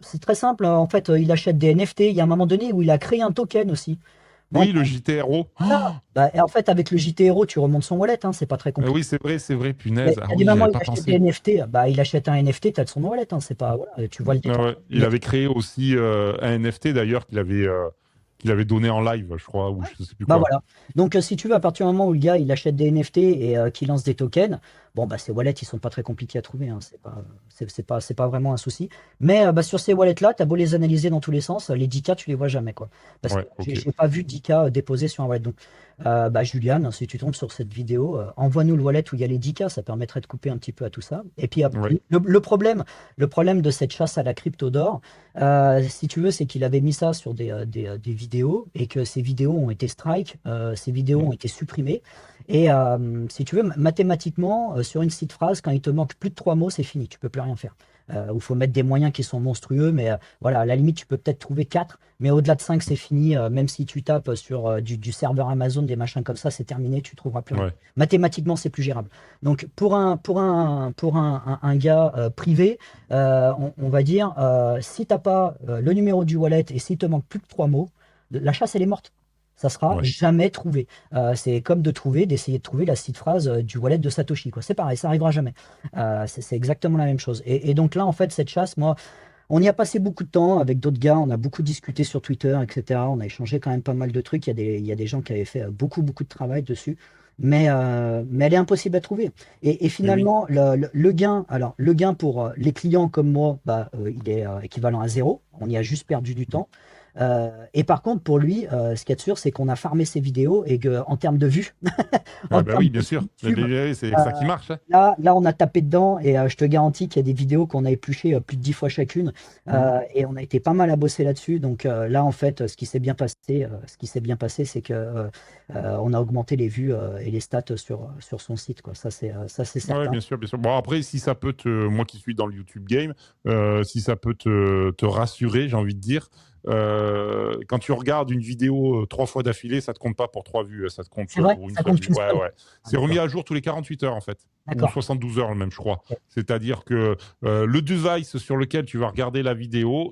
c'est très simple. En fait, il achète des NFT. Il y a un moment donné où il a créé un token aussi. Bon, Oui, le JTRO. et en fait, avec le JTRO, tu remontes son wallet. C'est pas très compliqué. Oui, c'est vrai, Mais punaise. il Ah y a des oui, moments j'avais où il pas achète des pensé. NFT. Il achète un NFT, tu as de son wallet. C'est pas, voilà, tu vois le Ah départ. ouais. Il avait créé aussi un NFT d'ailleurs qu'il avait donné en live, je crois, ou je sais plus Bah quoi. voilà. Donc si tu veux, à partir du moment où le gars il achète des NFT et qu'il lance des tokens, bon bah ces wallets ils sont pas très compliqués à trouver, c'est pas vraiment un souci. Mais sur ces wallets là, t'as beau les analyser dans tous les sens, les 10K tu les vois jamais quoi. Parce que Ouais, ok. j'ai pas vu 10K déposés sur un wallet. Donc Juliane, si tu tombes sur cette vidéo, envoie-nous le wallet où il y a les 10K, ça permettrait de couper un petit peu à tout ça. Et puis Ouais. le problème de cette chasse à la crypto d'or, si tu veux, c'est qu'il avait mis ça sur des vidéos et que ces vidéos ont été strike, ces vidéos ont été supprimées. Et si tu veux, mathématiquement, sur une site phrase, quand il te manque plus de 3 mots, c'est fini, tu peux plus rien faire. Il faut mettre des moyens qui sont monstrueux, mais voilà, à la limite, tu peux peut-être trouver 4, mais au-delà de 5, c'est fini. Même si tu tapes sur du serveur Amazon, des machins comme ça, c'est terminé, tu trouveras plus rien. Ouais. Mathématiquement, c'est plus gérable. Donc, pour un gars privé, on va dire, si t'as pas le numéro du wallet et s'il te manque plus que 3 mots, la chasse, elle est morte. Ça sera Ouais. jamais trouvé. C'est comme d'essayer de trouver la seed phrase du wallet de Satoshi, quoi. C'est pareil, ça arrivera jamais. C'est exactement la même chose. Et donc là, en fait, cette chasse, moi, on y a passé beaucoup de temps avec d'autres gars, on a beaucoup discuté sur Twitter, etc. On a échangé quand même pas mal de trucs. Il y a des gens qui avaient fait beaucoup, beaucoup de travail dessus. Mais elle est impossible à trouver. Et Et oui. finalement, le gain pour les clients comme moi, il est équivalent à zéro. On y a juste perdu du temps. Et par contre, pour lui, ce qu'il y a de sûr, c'est qu'on a farmé ses vidéos et qu'en termes de vues, en Ah bah termes oui, de bien sûr. YouTube, C'est ça qui marche, hein. là, on a tapé dedans et je te garantis qu'il y a des vidéos qu'on a épluchées plus de 10 fois chacune Mm. et on a été pas mal à bosser là-dessus. Donc là, en fait, c'est que on a augmenté les vues et les stats sur son site, quoi. Ça, c'est Ouais, certain. bien sûr, bien sûr. Bon, après, si ça peut moi qui suis dans le YouTube game, si ça peut te rassurer, j'ai envie de dire, quand tu regardes une vidéo 3 fois d'affilée, ça te compte pas pour 3 vues, ça te compte C'est vrai, pour une ça seule compte vue. qu'une Ouais, seule. ouais. Ah, C'est remis d'accord, à jour tous les 48 heures, en fait, ou d'accord. 72 heures même, je crois. Ok. C'est-à-dire que le device sur lequel tu vas regarder la vidéo,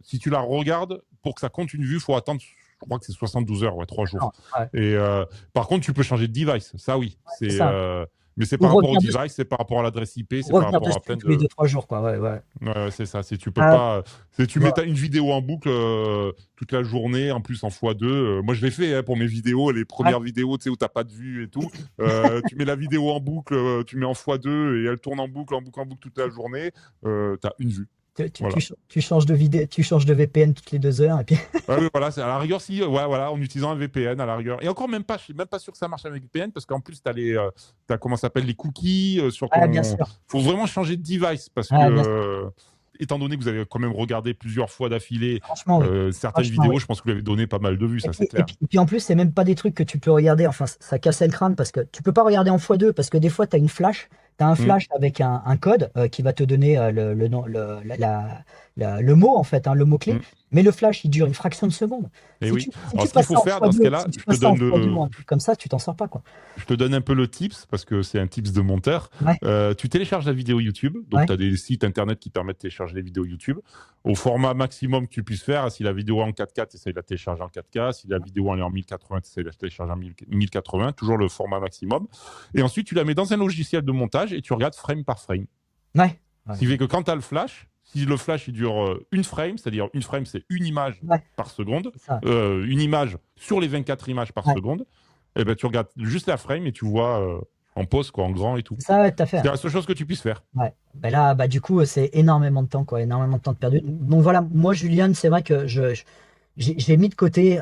si tu la regardes, pour que ça compte une vue, il faut attendre, je crois que c'est 72 heures, ouais, 3 jours. D'accord, ouais. Et par contre, tu peux changer de device, ça oui. C'est ça. Mais c'est Ou par rapport au revenir dessus, device, c'est par rapport à l'adresse IP, ou c'est par revenir rapport à dessus plein tous les de. 2-3 jours, quoi. Ouais, ouais. Ouais, ouais, c'est ça. Si tu peux Euh, pas, si tu mets voilà. une vidéo en boucle toute la journée, en plus en x2. Moi, je l'ai fait pour mes vidéos, les Ouais. premières vidéos, tu sais, où t'as pas de vue et tout. Tu mets la vidéo en boucle, tu mets en x2 et elle tourne en boucle, en boucle, en boucle toute la journée. T'as une vue. Voilà. Tu changes de vidéo, tu changes de VPN toutes les 2 heures et puis. Ouais, ouais, voilà, c'est à la rigueur, si, ouais, voilà, en utilisant un VPN à la rigueur. Et encore même pas, je suis même pas sûr que ça marche avec VPN parce qu'en plus, t'as comment ça s'appelle les cookies sur Ah, bien ton. sûr. Faut vraiment changer de device parce que, Ah, bien sûr. étant donné que vous avez quand même regardé plusieurs fois d'affilée Franchement, oui. certaines Franchement, oui. vidéos, je pense que vous avez donné pas mal de vues, Et ça puis, c'est et clair. puis, et puis en plus, c'est même pas des trucs que tu peux regarder. Enfin, ça cassait le crâne parce que tu peux pas regarder en x2 parce que des fois, tu as une flash. Tu as un Hmm. flash avec un code qui va te donner le, nom, le mot, en fait, le mot-clé. Hmm. Mais le flash, il dure une fraction de seconde. Et oui. Si Alors tu ce qu'il passes faut ça en faire dans ce x2, cas-là, si tu passes ça en x2 ou un truc comme ça, tu t'en sors pas, quoi. je te donne un peu le tips parce que c'est un tips de monteur. Ouais, Tu télécharges la vidéo YouTube. Donc, ouais, tu as des sites internet qui permettent de télécharger les vidéos YouTube au format maximum que tu puisses faire. Si la vidéo est en 4K, essaye de la télécharger en 4K. Si la vidéo elle est en 1080, essaye de la télécharger en 1080. Toujours le format maximum. Et ensuite, tu la mets dans un logiciel de montage et tu regardes frame par frame. ouais, Ce ouais, qui fait que quand tu as le flash, si le flash il dure une frame, c'est-à-dire une frame, c'est une image ouais, par seconde, c'est ça. une image sur les 24 images par Ouais. seconde, et ben tu regardes juste la frame et tu vois en post, quoi, en grand et tout. C'est ça, ouais, tout à fait. C'est la seule chose que tu puisses faire. Ouais. Ben là, bah, du coup, c'est énormément de temps, quoi, énormément de temps de perdu. Donc voilà, moi, Julian, c'est vrai que j'ai mis de côté,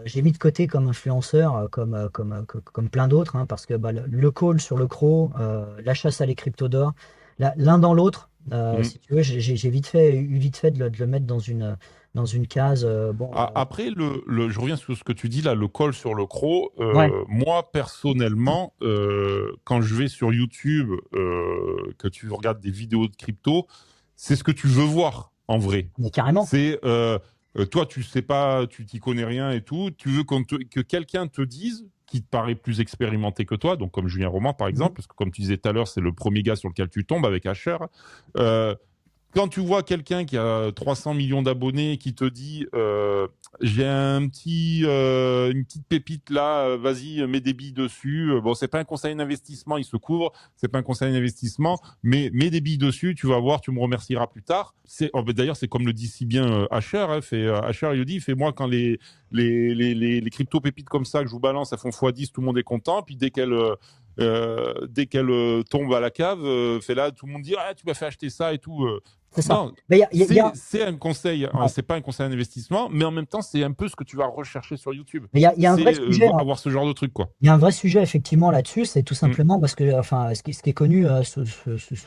j'ai mis de côté comme influenceur, comme plein d'autres, hein, parce que bah, le call sur le CRO, la chasse à les cryptos d'or, l'un dans l'autre, Mm. si tu veux, j'ai eu vite fait de le mettre dans une case. Bon, Après, je reviens sur ce que tu dis là, le call sur le croc. ouais, Moi, personnellement, quand je vais sur YouTube, que tu regardes des vidéos de crypto, c'est ce que tu veux voir en vrai. mais carrément. C'est toi, tu sais pas, tu t'y connais rien et tout. Tu veux que quelqu'un te dise, qui te paraît plus expérimenté que toi, donc comme Julien Roman par Mhm. exemple, parce que comme tu disais tout à l'heure, c'est le premier gars sur lequel tu tombes avec Asher. Euh, Quand tu vois quelqu'un qui a 300 millions d'abonnés qui te dit j'ai une petite pépite là, vas-y, mets des billes dessus. Bon, c'est pas un conseil d'investissement, il se couvre, c'est pas un conseil d'investissement, mais mets des billes dessus, tu vas voir, tu me remercieras plus tard. D'ailleurs, c'est comme le dit si bien Asher, hein, Asher, il dit, fais-moi quand les crypto-pépites comme ça que je vous balance, elles font x10, tout le monde est content, puis dès qu'elle tombe à la cave, fait là, tout le monde dit ah, tu m'as fait acheter ça et tout. C'est ça. Non, Mais c'est un conseil, hein, ouais. c'est pas un conseil d'investissement, mais en même temps, c'est un peu ce que tu vas rechercher sur YouTube. Mais il y a un vrai C'est sujet, hein. avoir ce genre de truc, quoi. Il y a un vrai sujet effectivement là-dessus, c'est tout Mm, simplement parce que, enfin, ce qui est connu sous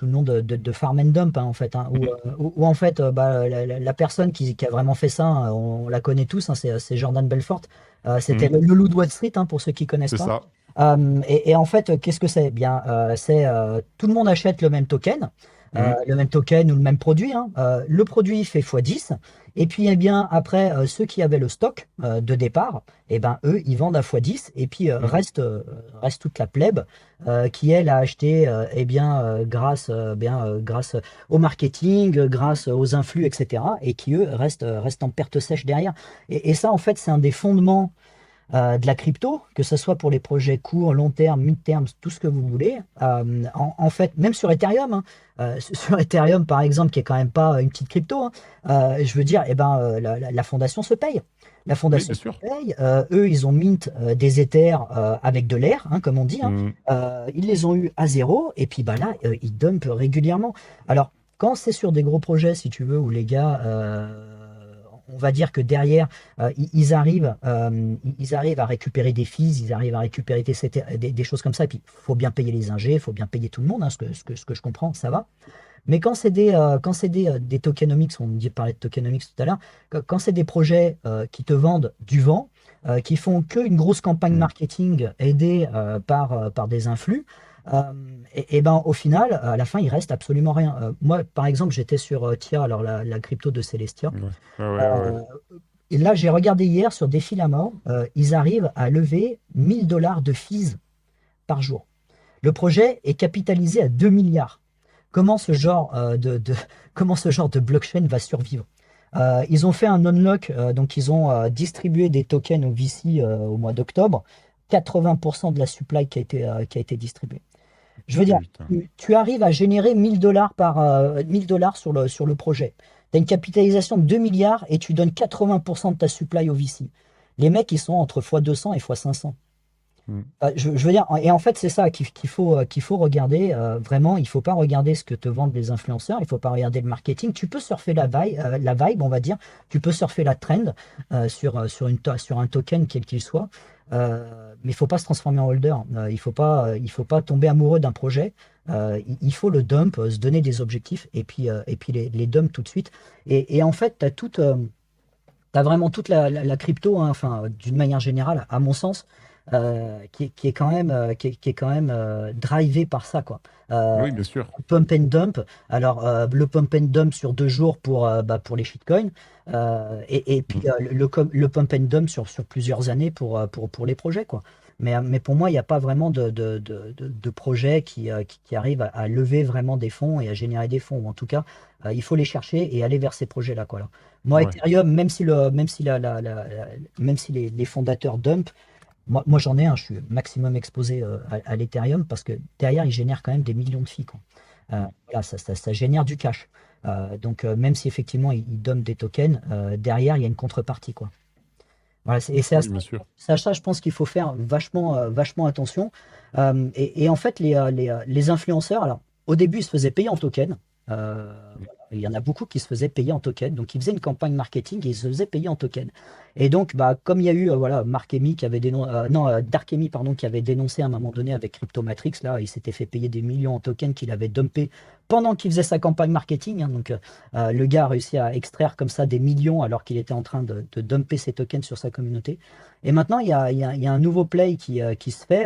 le nom de farm and dump, hein, en fait, hein, mm, où, en fait, bah, la personne qui a vraiment fait ça, hein, on la connaît tous, hein, c'est Jordan Belfort. C'était mm, le loup de Wall Street, hein, pour ceux qui connaissent c'est pas. ça. Et en fait, qu'est-ce que c'est? Eh bien, c'est tout le monde achète le même token, Mm, le même token ou le même produit, hein. Le produit fait x10, et puis eh bien après, ceux qui avaient le stock de départ, eh ben eux, ils vendent à x10, et puis mm, reste toute la plèbe qui elle a acheté, eh bien grâce au marketing, grâce aux influx, etc., et qui eux restent en perte sèche derrière. Et ça, en fait, c'est un des fondements de la crypto, que ce soit pour les projets courts, long terme, mid-term, tout ce que vous voulez. En fait, même sur Ethereum, hein, sur Ethereum par exemple, qui est quand même pas une petite crypto, hein, je veux dire, eh ben, la fondation se paye. La oui, fondation bien se sûr. paye. Eux, ils ont mint des Ethers avec de l'air, hein, comme on dit, hein. Mm, Ils les ont eu à zéro, et puis bah là, ils dumpent régulièrement. Alors, quand c'est sur des gros projets, si tu veux, où les gars, on va dire que derrière, ils arrivent à récupérer des fees, ils arrivent à récupérer des choses comme ça. Et puis, il faut bien payer les ingés, il faut bien payer tout le monde, hein, ce que je comprends, ça va. Mais quand c'est des tokenomics, on dit parler de tokenomics tout à l'heure, quand c'est des projets qui te vendent du vent, qui font qu'une grosse campagne mm, marketing aidée par des influx, euh, et ben au final, à la fin, il reste absolument rien. Moi, par exemple, j'étais sur TIA, alors la crypto de Celestia. ouais, ouais, ouais, ouais. Euh, et là, j'ai regardé hier sur Défi la mort, ils arrivent à lever 1000 $ de fees par jour. Le projet est capitalisé à 2 milliards. Comment ce genre comment ce genre de blockchain va survivre? Ils ont fait un unlock, donc ils ont distribué des tokens au VC au mois d'octobre. 80% de la supply qui a été distribuée. Je veux dire, Putain. tu arrives à générer 1000 $ 1000 $ sur le projet. Tu as une capitalisation de 2 milliards et tu donnes 80% de ta supply au VC. Les mecs, ils sont entre x200 et x500. Mm, Je veux dire, et en fait, c'est ça qu'il faut regarder. Vraiment, il faut pas regarder ce que te vendent les influenceurs, il faut pas regarder le marketing. Tu peux surfer la vibe, on va dire. Tu peux surfer la trend sur un token, quel qu'il soit. Mais il faut pas se transformer en holder. Il faut pas tomber amoureux d'un projet. Il faut le dump, se donner des objectifs et puis les dump tout de suite. Et en fait, t'as vraiment toute la crypto, hein, enfin, d'une manière générale, à mon sens, qui est quand même, drivé par ça, quoi. Euh, oui, bien sûr. Pump and dump. Alors, le pump and dump sur 2 jours pour les shitcoins, et puis Mm, le pump and dump sur plusieurs années pour les projets, quoi. Mais pour moi, il n'y a pas vraiment de projet qui arrive à lever vraiment des fonds et à générer des fonds. Ou en tout cas, il faut les chercher et aller vers ces projets-là, quoi. Moi, ouais. Ethereum, même si les fondateurs dump, moi j'en ai un, je suis maximum exposé à l'Ethereum parce que derrière, il génère quand même des millions de filles, quoi. Voilà, ça génère du cash. Donc, même si effectivement, il dump des tokens, derrière, il y a une contrepartie, quoi. Voilà, et c'est à Oui, ça, bien sûr. c'est à ça, je pense qu'il faut faire vachement attention. Et en fait, les influenceurs, alors au début, ils se faisaient payer en token. Voilà. Il y en a beaucoup qui se faisaient payer en token. Donc, ils faisaient une campagne marketing et ils se faisaient payer en token. Et donc, bah, comme il y a eu voilà, Mark-Emy qui avait non, Dark-Emy, pardon, qui avait dénoncé à un moment donné avec Cryptomatrix, là, il s'était fait payer des millions en tokens qu'il avait dumpé pendant qu'il faisait sa campagne marketing, hein. Donc, le gars a réussi à extraire comme ça des millions alors qu'il était en train de dumper ses tokens sur sa communauté. Et maintenant, il y a un nouveau play qui se fait.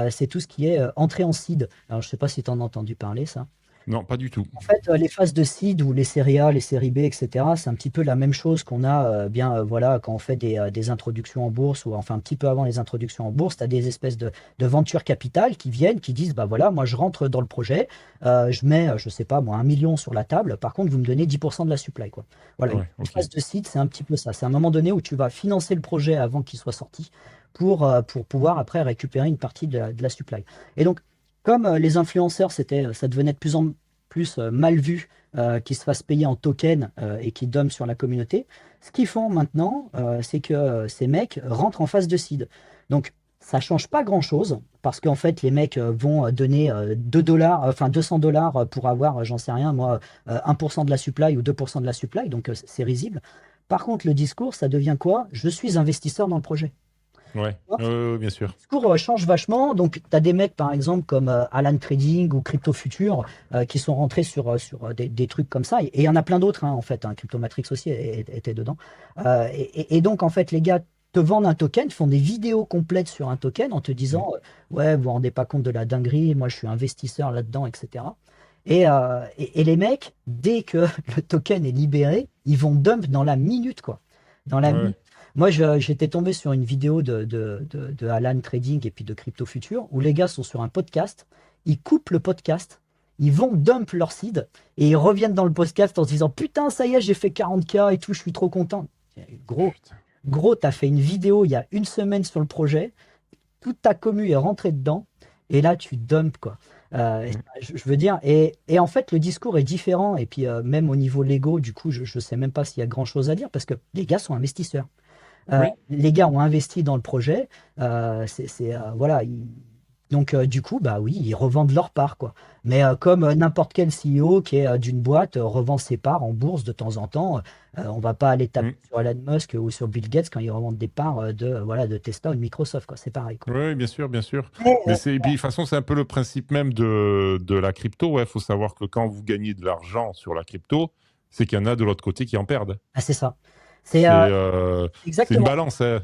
C'est tout ce qui est entrée en seed. Alors, je ne sais pas si tu en as entendu parler, ça. Non, pas du tout. En fait, les phases de seed ou les séries A, les séries B, etc., c'est un petit peu la même chose qu'on a voilà, quand on fait des introductions en bourse ou enfin un petit peu avant les introductions en bourse. Tu as des espèces de ventures capitales qui viennent, qui disent, bah voilà, moi je rentre dans le projet, je mets, je sais pas, moi, 1 million sur la table, par contre, vous me donnez 10% de la supply, quoi. Voilà, une Ouais, ok. phase de seed, c'est un petit peu ça. C'est un moment donné où tu vas financer le projet avant qu'il soit sorti pour pouvoir après récupérer une partie de la supply. Et donc, comme les influenceurs, ça devenait de plus en plus mal vu qui se fassent payer en token et qui dumpent sur la communauté. Ce qu'ils font maintenant, c'est que ces mecs rentrent en phase de seed. Donc, ça change pas grand-chose parce qu'en fait, les mecs vont donner 2 dollars, enfin 200 dollars pour avoir, j'en sais rien, moi, 1% de la supply ou 2% de la supply. Donc, c'est risible. Par contre, le discours, ça devient quoi? Je suis investisseur dans le projet. Ouais, bien sûr. Le discours change vachement. Donc, tu as des mecs, par exemple, comme Alan Trading ou Crypto Future, qui sont rentrés sur des trucs comme ça. Et il y en a plein d'autres, hein, en fait. Hein. Cryptomatrix aussi était dedans. Et donc, en fait, les gars te vendent un token, font des vidéos complètes sur un token en te Mm. disant ouais, vous vous rendez pas compte de la dinguerie, moi, je suis investisseur là-dedans, etc. Et les mecs, dès que le token est libéré, ils vont dump dans la minute, quoi. Dans la Ouais, minute. Moi, j'étais tombé sur une vidéo de Alan Trading et puis de Crypto Future où les gars sont sur un podcast, ils coupent le podcast, ils vont dump leur seed et ils reviennent dans le podcast en se disant putain, ça y est, j'ai fait 40K et tout, je suis trop content. Gros, putain. gros, t'as fait une vidéo il y a une semaine sur le projet, toute ta commu est rentrée dedans, et là tu dumps quoi. Mm. Je veux dire, et en fait le discours est différent, et puis même au niveau légaux, du coup, je sais même pas s'il y a grand chose à dire, parce que les gars sont investisseurs. Oui, Les gars ont investi dans le projet, voilà, donc du coup, bah oui, ils revendent leur part, quoi. Mais comme n'importe quel CEO qui est d'une boîte revend ses parts en bourse de temps en temps, on va pas aller taper mm. sur Elon Musk ou sur Bill Gates quand ils revendent des parts voilà, de Tesla ou de Microsoft, quoi. C'est pareil, quoi. Oui, bien sûr, bien sûr. Mais, Mais c'est, et puis, de toute façon, c'est un peu le principe même de la crypto. Ouais, faut savoir que quand vous gagnez de l'argent sur la crypto, c'est qu'il y en a de l'autre côté qui en perdent. ah, c'est ça. C'est C'est une exactement. balance, hein.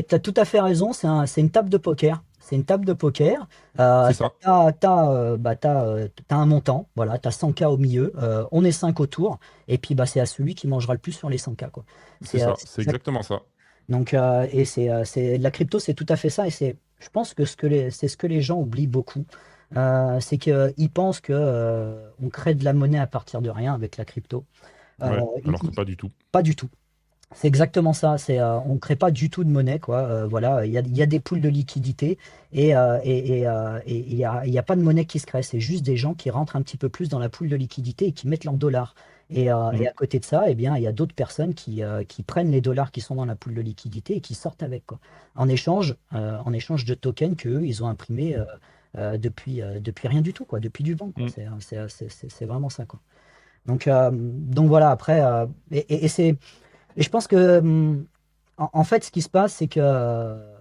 T'as tout à fait raison, c'est une table de poker. C'est une table de poker. C'est ça. T'as un montant, voilà, t'as 100K au milieu, on est 5 autour, et puis bah, c'est à celui qui mangera le plus sur les 100K, quoi. C'est ça. C'est C'est exactement ça. donc, et la crypto, c'est tout à fait ça, et je pense que c'est ce que les gens oublient beaucoup. C'est qu'ils pensent que on crée de la monnaie à partir de rien avec la crypto. Euh, Ouais, ils- alors que pas du tout. Pas du tout. C'est exactement ça. On ne crée pas du tout de monnaie, quoi. Voilà, il y a des poules de liquidité et il y a pas de monnaie qui se crée. C'est juste des gens qui rentrent un petit peu plus dans la poule de liquidité et qui mettent leurs dollars. Et Mm. à côté de ça, eh bien, il y a d'autres personnes qui prennent les dollars qui sont dans la poule de liquidité et qui sortent avec, quoi. En échange de tokens qu'eux, ils ont imprimés depuis rien du tout, quoi. Depuis du vent, quoi. Mm. C'est vraiment ça, quoi. Donc voilà, après, et je pense que, en fait, ce qui se passe, c'est que,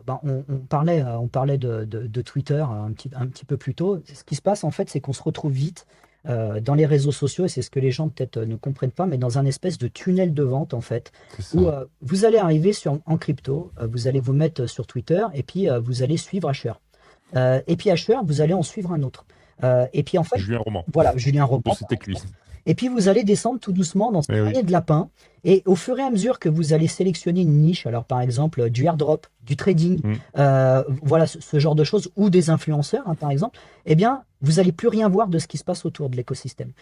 ben, on parlait de Twitter un petit peu plus tôt. Ce qui se passe, en fait, c'est qu'on se retrouve vite dans les réseaux sociaux, et c'est ce que les gens peut-être ne comprennent pas, mais dans un espèce de tunnel de vente, en fait, C'est où ça. vous allez arriver en crypto, vous allez vous mettre sur Twitter, et puis vous allez suivre Asher. Et puis Asher, vous allez en suivre un autre. Et puis en fait, Julien Roman. voilà, Julien De Robin. c'était que lui. Et puis vous allez descendre tout doucement dans ce Eh oui. panier de lapin. Et au fur et à mesure que vous allez sélectionner une niche, alors par exemple du airdrop, du trading, Mm. voilà ce genre de choses, ou des influenceurs, hein, par exemple, eh bien, vous n'allez plus rien voir de ce qui se passe autour de l'écosystème.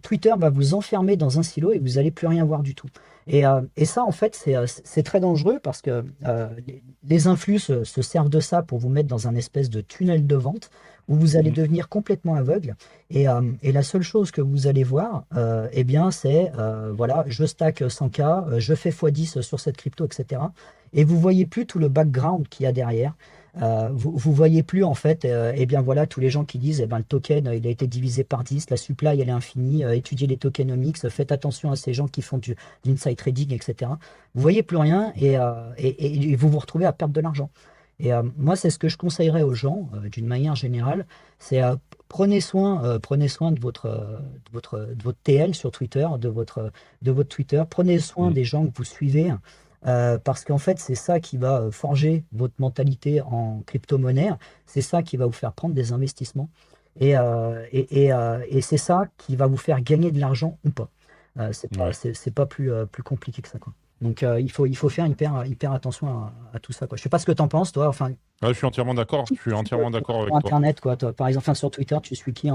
Twitter va vous enfermer dans un silo et vous n'allez plus rien voir du tout. Et ça, en fait, c'est très dangereux parce que les influx se servent de ça pour vous mettre dans un espèce de tunnel de vente où vous allez Mm. devenir complètement aveugle. Et la seule chose que vous allez voir, eh bien, c'est, voilà, je stack 100K, je fais x10 sur cette crypto, etc. Et vous voyez plus tout le background qu'il y a derrière. Vous voyez plus en fait, et bien voilà, tous les gens qui disent, eh ben, le token, il a été divisé par 10, la supply, elle est infinie, étudiez les tokenomics, faites attention à ces gens qui font du inside trading, etc. Vous voyez plus rien et vous vous retrouvez à perdre de l'argent. Et moi, c'est ce que je conseillerais aux gens, d'une manière générale, c'est prenez soin de votre TL sur Twitter, de votre Twitter, prenez soin Mm. des gens que vous suivez. Parce qu'en fait, c'est ça qui va forger votre mentalité en crypto-monnaie. C'est ça qui va vous faire prendre des investissements. Et c'est ça qui va vous faire gagner de l'argent ou pas. Ouais. C'est pas plus compliqué que ça, quoi. Donc, il faut faire hyper attention à tout ça, quoi. Je sais pas ce que tu en penses, toi. Enfin, Ouais, je suis entièrement d'accord. Je suis entièrement d'accord sur avec toi. Internet, quoi. Toi, par exemple, enfin, sur Twitter, tu suis qui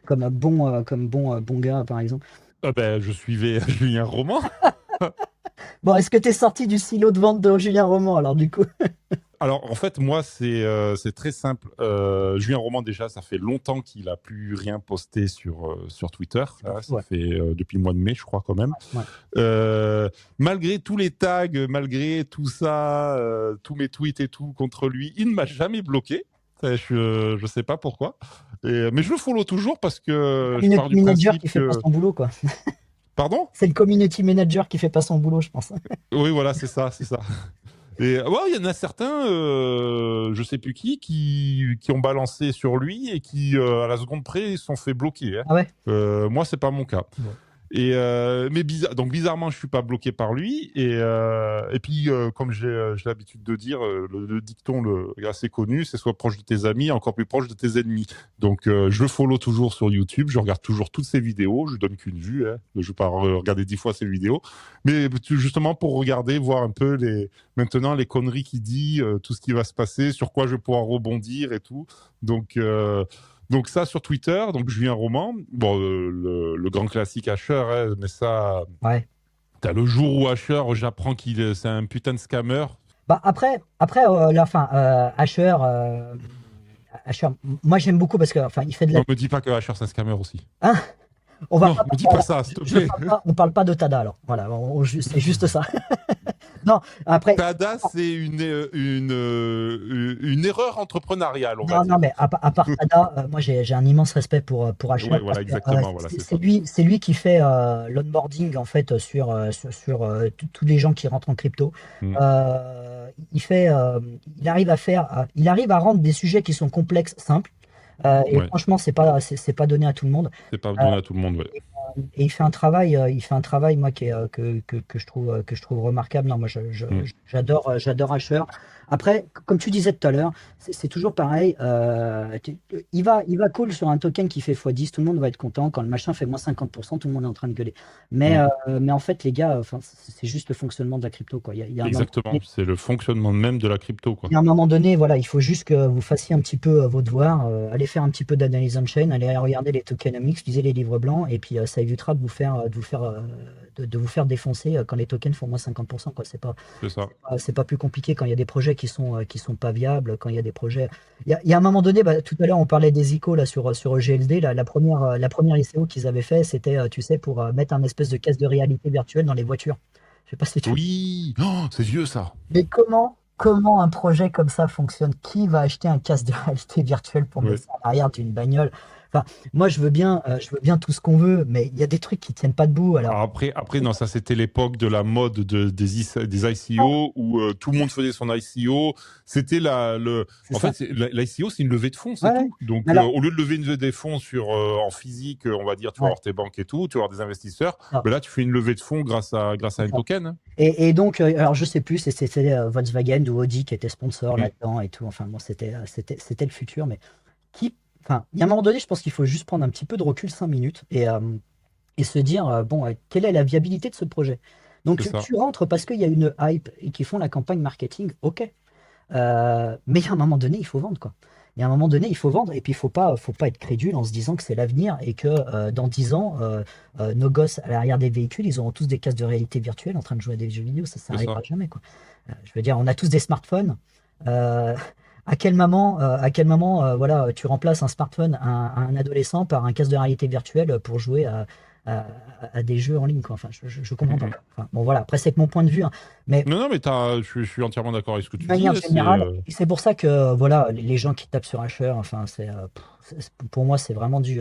comme bon gars, par exemple? Ben, je suivais Julien Roman. Bon, est-ce que tu es sorti du silo de vente de Julien Roman, alors, du coup? Alors, en fait, moi, c'est très simple. Julien Roman, déjà, ça fait longtemps qu'il a plus rien posté sur Twitter. Hein, ça Ouais, fait depuis le mois de mai, je crois, quand même. ouais. Malgré tous les tags, malgré tout ça, tous mes tweets et tout contre lui, il ne m'a jamais bloqué. Ça, je sais pas pourquoi. Mais je le follow toujours parce que je pars Community du manager principe qui fait pas que... son boulot, quoi. Pardon? C'est le community manager qui fait pas son boulot, je pense. Oui, voilà, c'est ça, c'est ça. Et ouais, il y en a certains, je sais plus qui ont balancé sur lui et qui, à la seconde près, se sont fait bloquer. Hein. Ah ouais? Moi, c'est pas mon cas. Bon. Mais donc bizarrement, je suis pas bloqué par lui. Et puis, comme j'ai l'habitude de dire, le dicton est assez connu, c'est soit proche de tes amis, encore plus proche de tes ennemis. Donc, je le follow toujours sur YouTube, je regarde toujours toutes ses vidéos, je donne qu'une vue, hein. Je vais pas regarder 10 fois ses vidéos, mais justement pour regarder, voir un peu maintenant les conneries qu'il dit, tout ce qui va se passer, sur quoi je vais pouvoir rebondir et tout. Donc ça sur Twitter, donc Julien Roman, bon le grand classique Asher, hein, mais ça, Ouais. t'as le jour où Asher, j'apprends c'est un putain de scammer. Bah après là, enfin, Asher, moi j'aime beaucoup parce que, enfin, il fait de la. Non, me dis pas que Asher c'est un scammer aussi. Hein. On va Non, pas. me dis pas ça, s'il te plaît. On parle pas de Tada alors. Voilà, c'est juste ça. Non, après. Tada, c'est une erreur entrepreneuriale, on va Non, non, dire. mais à part Tada, moi j'ai un immense respect pour Asher Ouais, parce voilà, que exactement, voilà, c'est ça. c'est lui qui fait l'onboarding en fait sur tous les gens qui rentrent en crypto. Mm. Il fait, il arrive à rendre des sujets qui sont complexes simples. Et Ouais, franchement, c'est pas donné à tout le monde. c'est pas Euh, donné à tout le monde, ouais. et il fait un travail, moi, que je trouve remarquable. Non, moi, Mm. j'adore Asher. Après, comme tu disais tout à l'heure, c'est toujours pareil. Il va cool sur un token qui fait x10, tout le monde va être content. Quand le machin fait moins 50%, tout le monde est en train de gueuler. Mais, Mm. mais en fait, les gars, enfin, c'est juste le fonctionnement de la crypto, quoi. Il y a un moment Exactement, c'est le fonctionnement même de la crypto, quoi. il y a un moment donné, voilà, il faut juste que vous fassiez un petit peu vos devoirs, allez faire un petit peu d'analyse on-chain, allez regarder les tokenomics, lisez les livres blancs, et puis ça évitera de vous faire défoncer quand les tokens font moins 50%, quoi. C'est ça. C'est pas plus compliqué quand il y a des projets qui sont pas viables, quand il y a des projets. Il y a un moment donné, bah, tout à l'heure, on parlait des ICO là, sur EGLD, la première ICO qu'ils avaient fait, c'était, tu sais, pour mettre un espèce de casque de réalité virtuelle dans les voitures. Je sais pas si tu. Oui, oh, c'est vieux ça. Mais comment un projet comme ça fonctionne? Qui va acheter un casque de réalité virtuelle pour Ouais. mettre ça à l'arrière d'une bagnole? Enfin, moi, je veux bien tout ce qu'on veut, mais il y a des trucs qui tiennent pas debout. Alors, Alors après, non, ça c'était l'époque de la mode des ICO où tout le monde faisait son ICO. C'était c'est en ça. fait, l'ICO c'est une levée de fonds, c'est Ouais, ouais. tout. Donc Mais alors, au lieu de lever des fonds en physique, on va dire, tu vas ouais, avoir tes banques et tout, tu vas avoir des investisseurs. non, Mais là, tu fais une levée de fonds grâce c'est à un ça. token. Hein. Et donc, alors je sais plus, c'était Volkswagen ou Audi qui était sponsor Mm. là-dedans et tout. Enfin, bon, c'était le futur, mais enfin, il y a un moment donné, je pense qu'il faut juste prendre un petit peu de recul, 5 minutes, et se dire, bon, quelle est la viabilité de ce projet? C'est Donc, ça, tu rentres parce qu'il y a une hype et qu'ils font la campagne marketing, ok. Mais il y a un moment donné, il faut vendre, quoi. Il y a un moment donné, il faut vendre, et puis il faut pas être crédule en se disant que c'est l'avenir et que dans 10 ans, nos gosses à l'arrière des véhicules, ils auront tous des casques de réalité virtuelle en train de jouer à des jeux vidéo. Ça c'est n'arrivera ça. jamais, quoi. Je veux dire, on a tous des smartphones. Euh, à quel moment, voilà, tu remplaces un smartphone, un adolescent par un casque de réalité virtuelle pour jouer à des jeux en ligne, quoi. Enfin, je comprends pas. Mhm. Enfin, bon, voilà. Après, c'est que mon point de vue, hein. Mais Non, non, mais je suis entièrement d'accord avec ce que de tu dis. manière générale, et c'est pour ça que voilà, les gens qui tapent sur Asher, enfin, pour moi, c'est vraiment du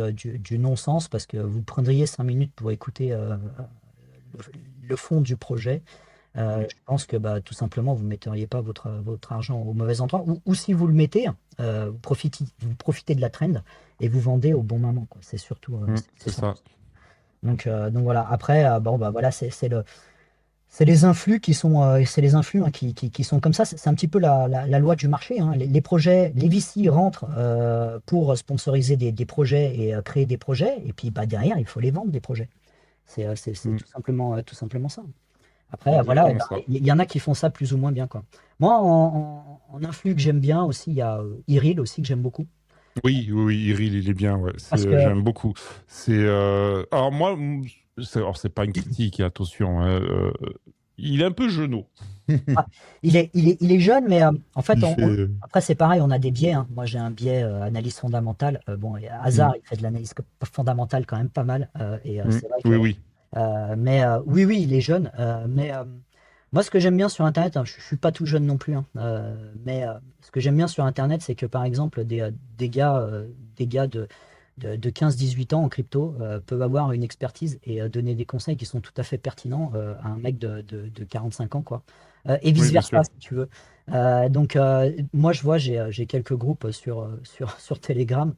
non-sens parce que vous prendriez 5 minutes pour écouter le, le fond du projet. Mm. Je pense que bah, tout simplement, vous ne metteriez pas votre argent au mauvais endroit. Ou si vous le mettez, vous profitez de la trend et vous vendez au bon moment, quoi. C'est surtout c'est C'est ça. ça. Donc voilà. Après, bon, bah, voilà, c'est les influx qui sont, c'est les influx hein, qui sont comme ça. C'est un petit peu la loi du marché, hein. Les projets, les VC rentrent pour sponsoriser des projets et créer des projets. Et puis bah, derrière, il faut les vendre, des projets. C'est Mm. tout simplement ça. C'est Après, voilà, eh exactement ben, ça. il y en a qui font ça plus ou moins bien, quoi. Moi, en influx que j'aime bien aussi, il y a Iril aussi que j'aime beaucoup. Oui, oui, oui, Iril, il est bien, ouais. Parce que J'aime beaucoup. Alors moi, alors c'est pas une critique, attention, hein, il est un peu genou. ah, il est jeune, mais en fait, Il fait. après, c'est pareil, on a des biais, hein. Moi, j'ai un biais analyse fondamentale. Bon, et Mm, Hazard, il fait de l'analyse fondamentale quand même pas mal. Et mm, c'est vrai que oui, oui. mais oui, oui, il est jeune. Mais moi, ce que j'aime bien sur Internet, hein, je suis pas tout jeune non plus, hein, mais ce que j'aime bien sur Internet, c'est que par exemple, des gars de 15-18 ans en crypto peuvent avoir une expertise et donner des conseils qui sont tout à fait pertinents à un mec de 45 ans, quoi. Et Oui, bien vice-versa, sûr. si tu veux. Donc, moi, je vois, j'ai quelques groupes sur Telegram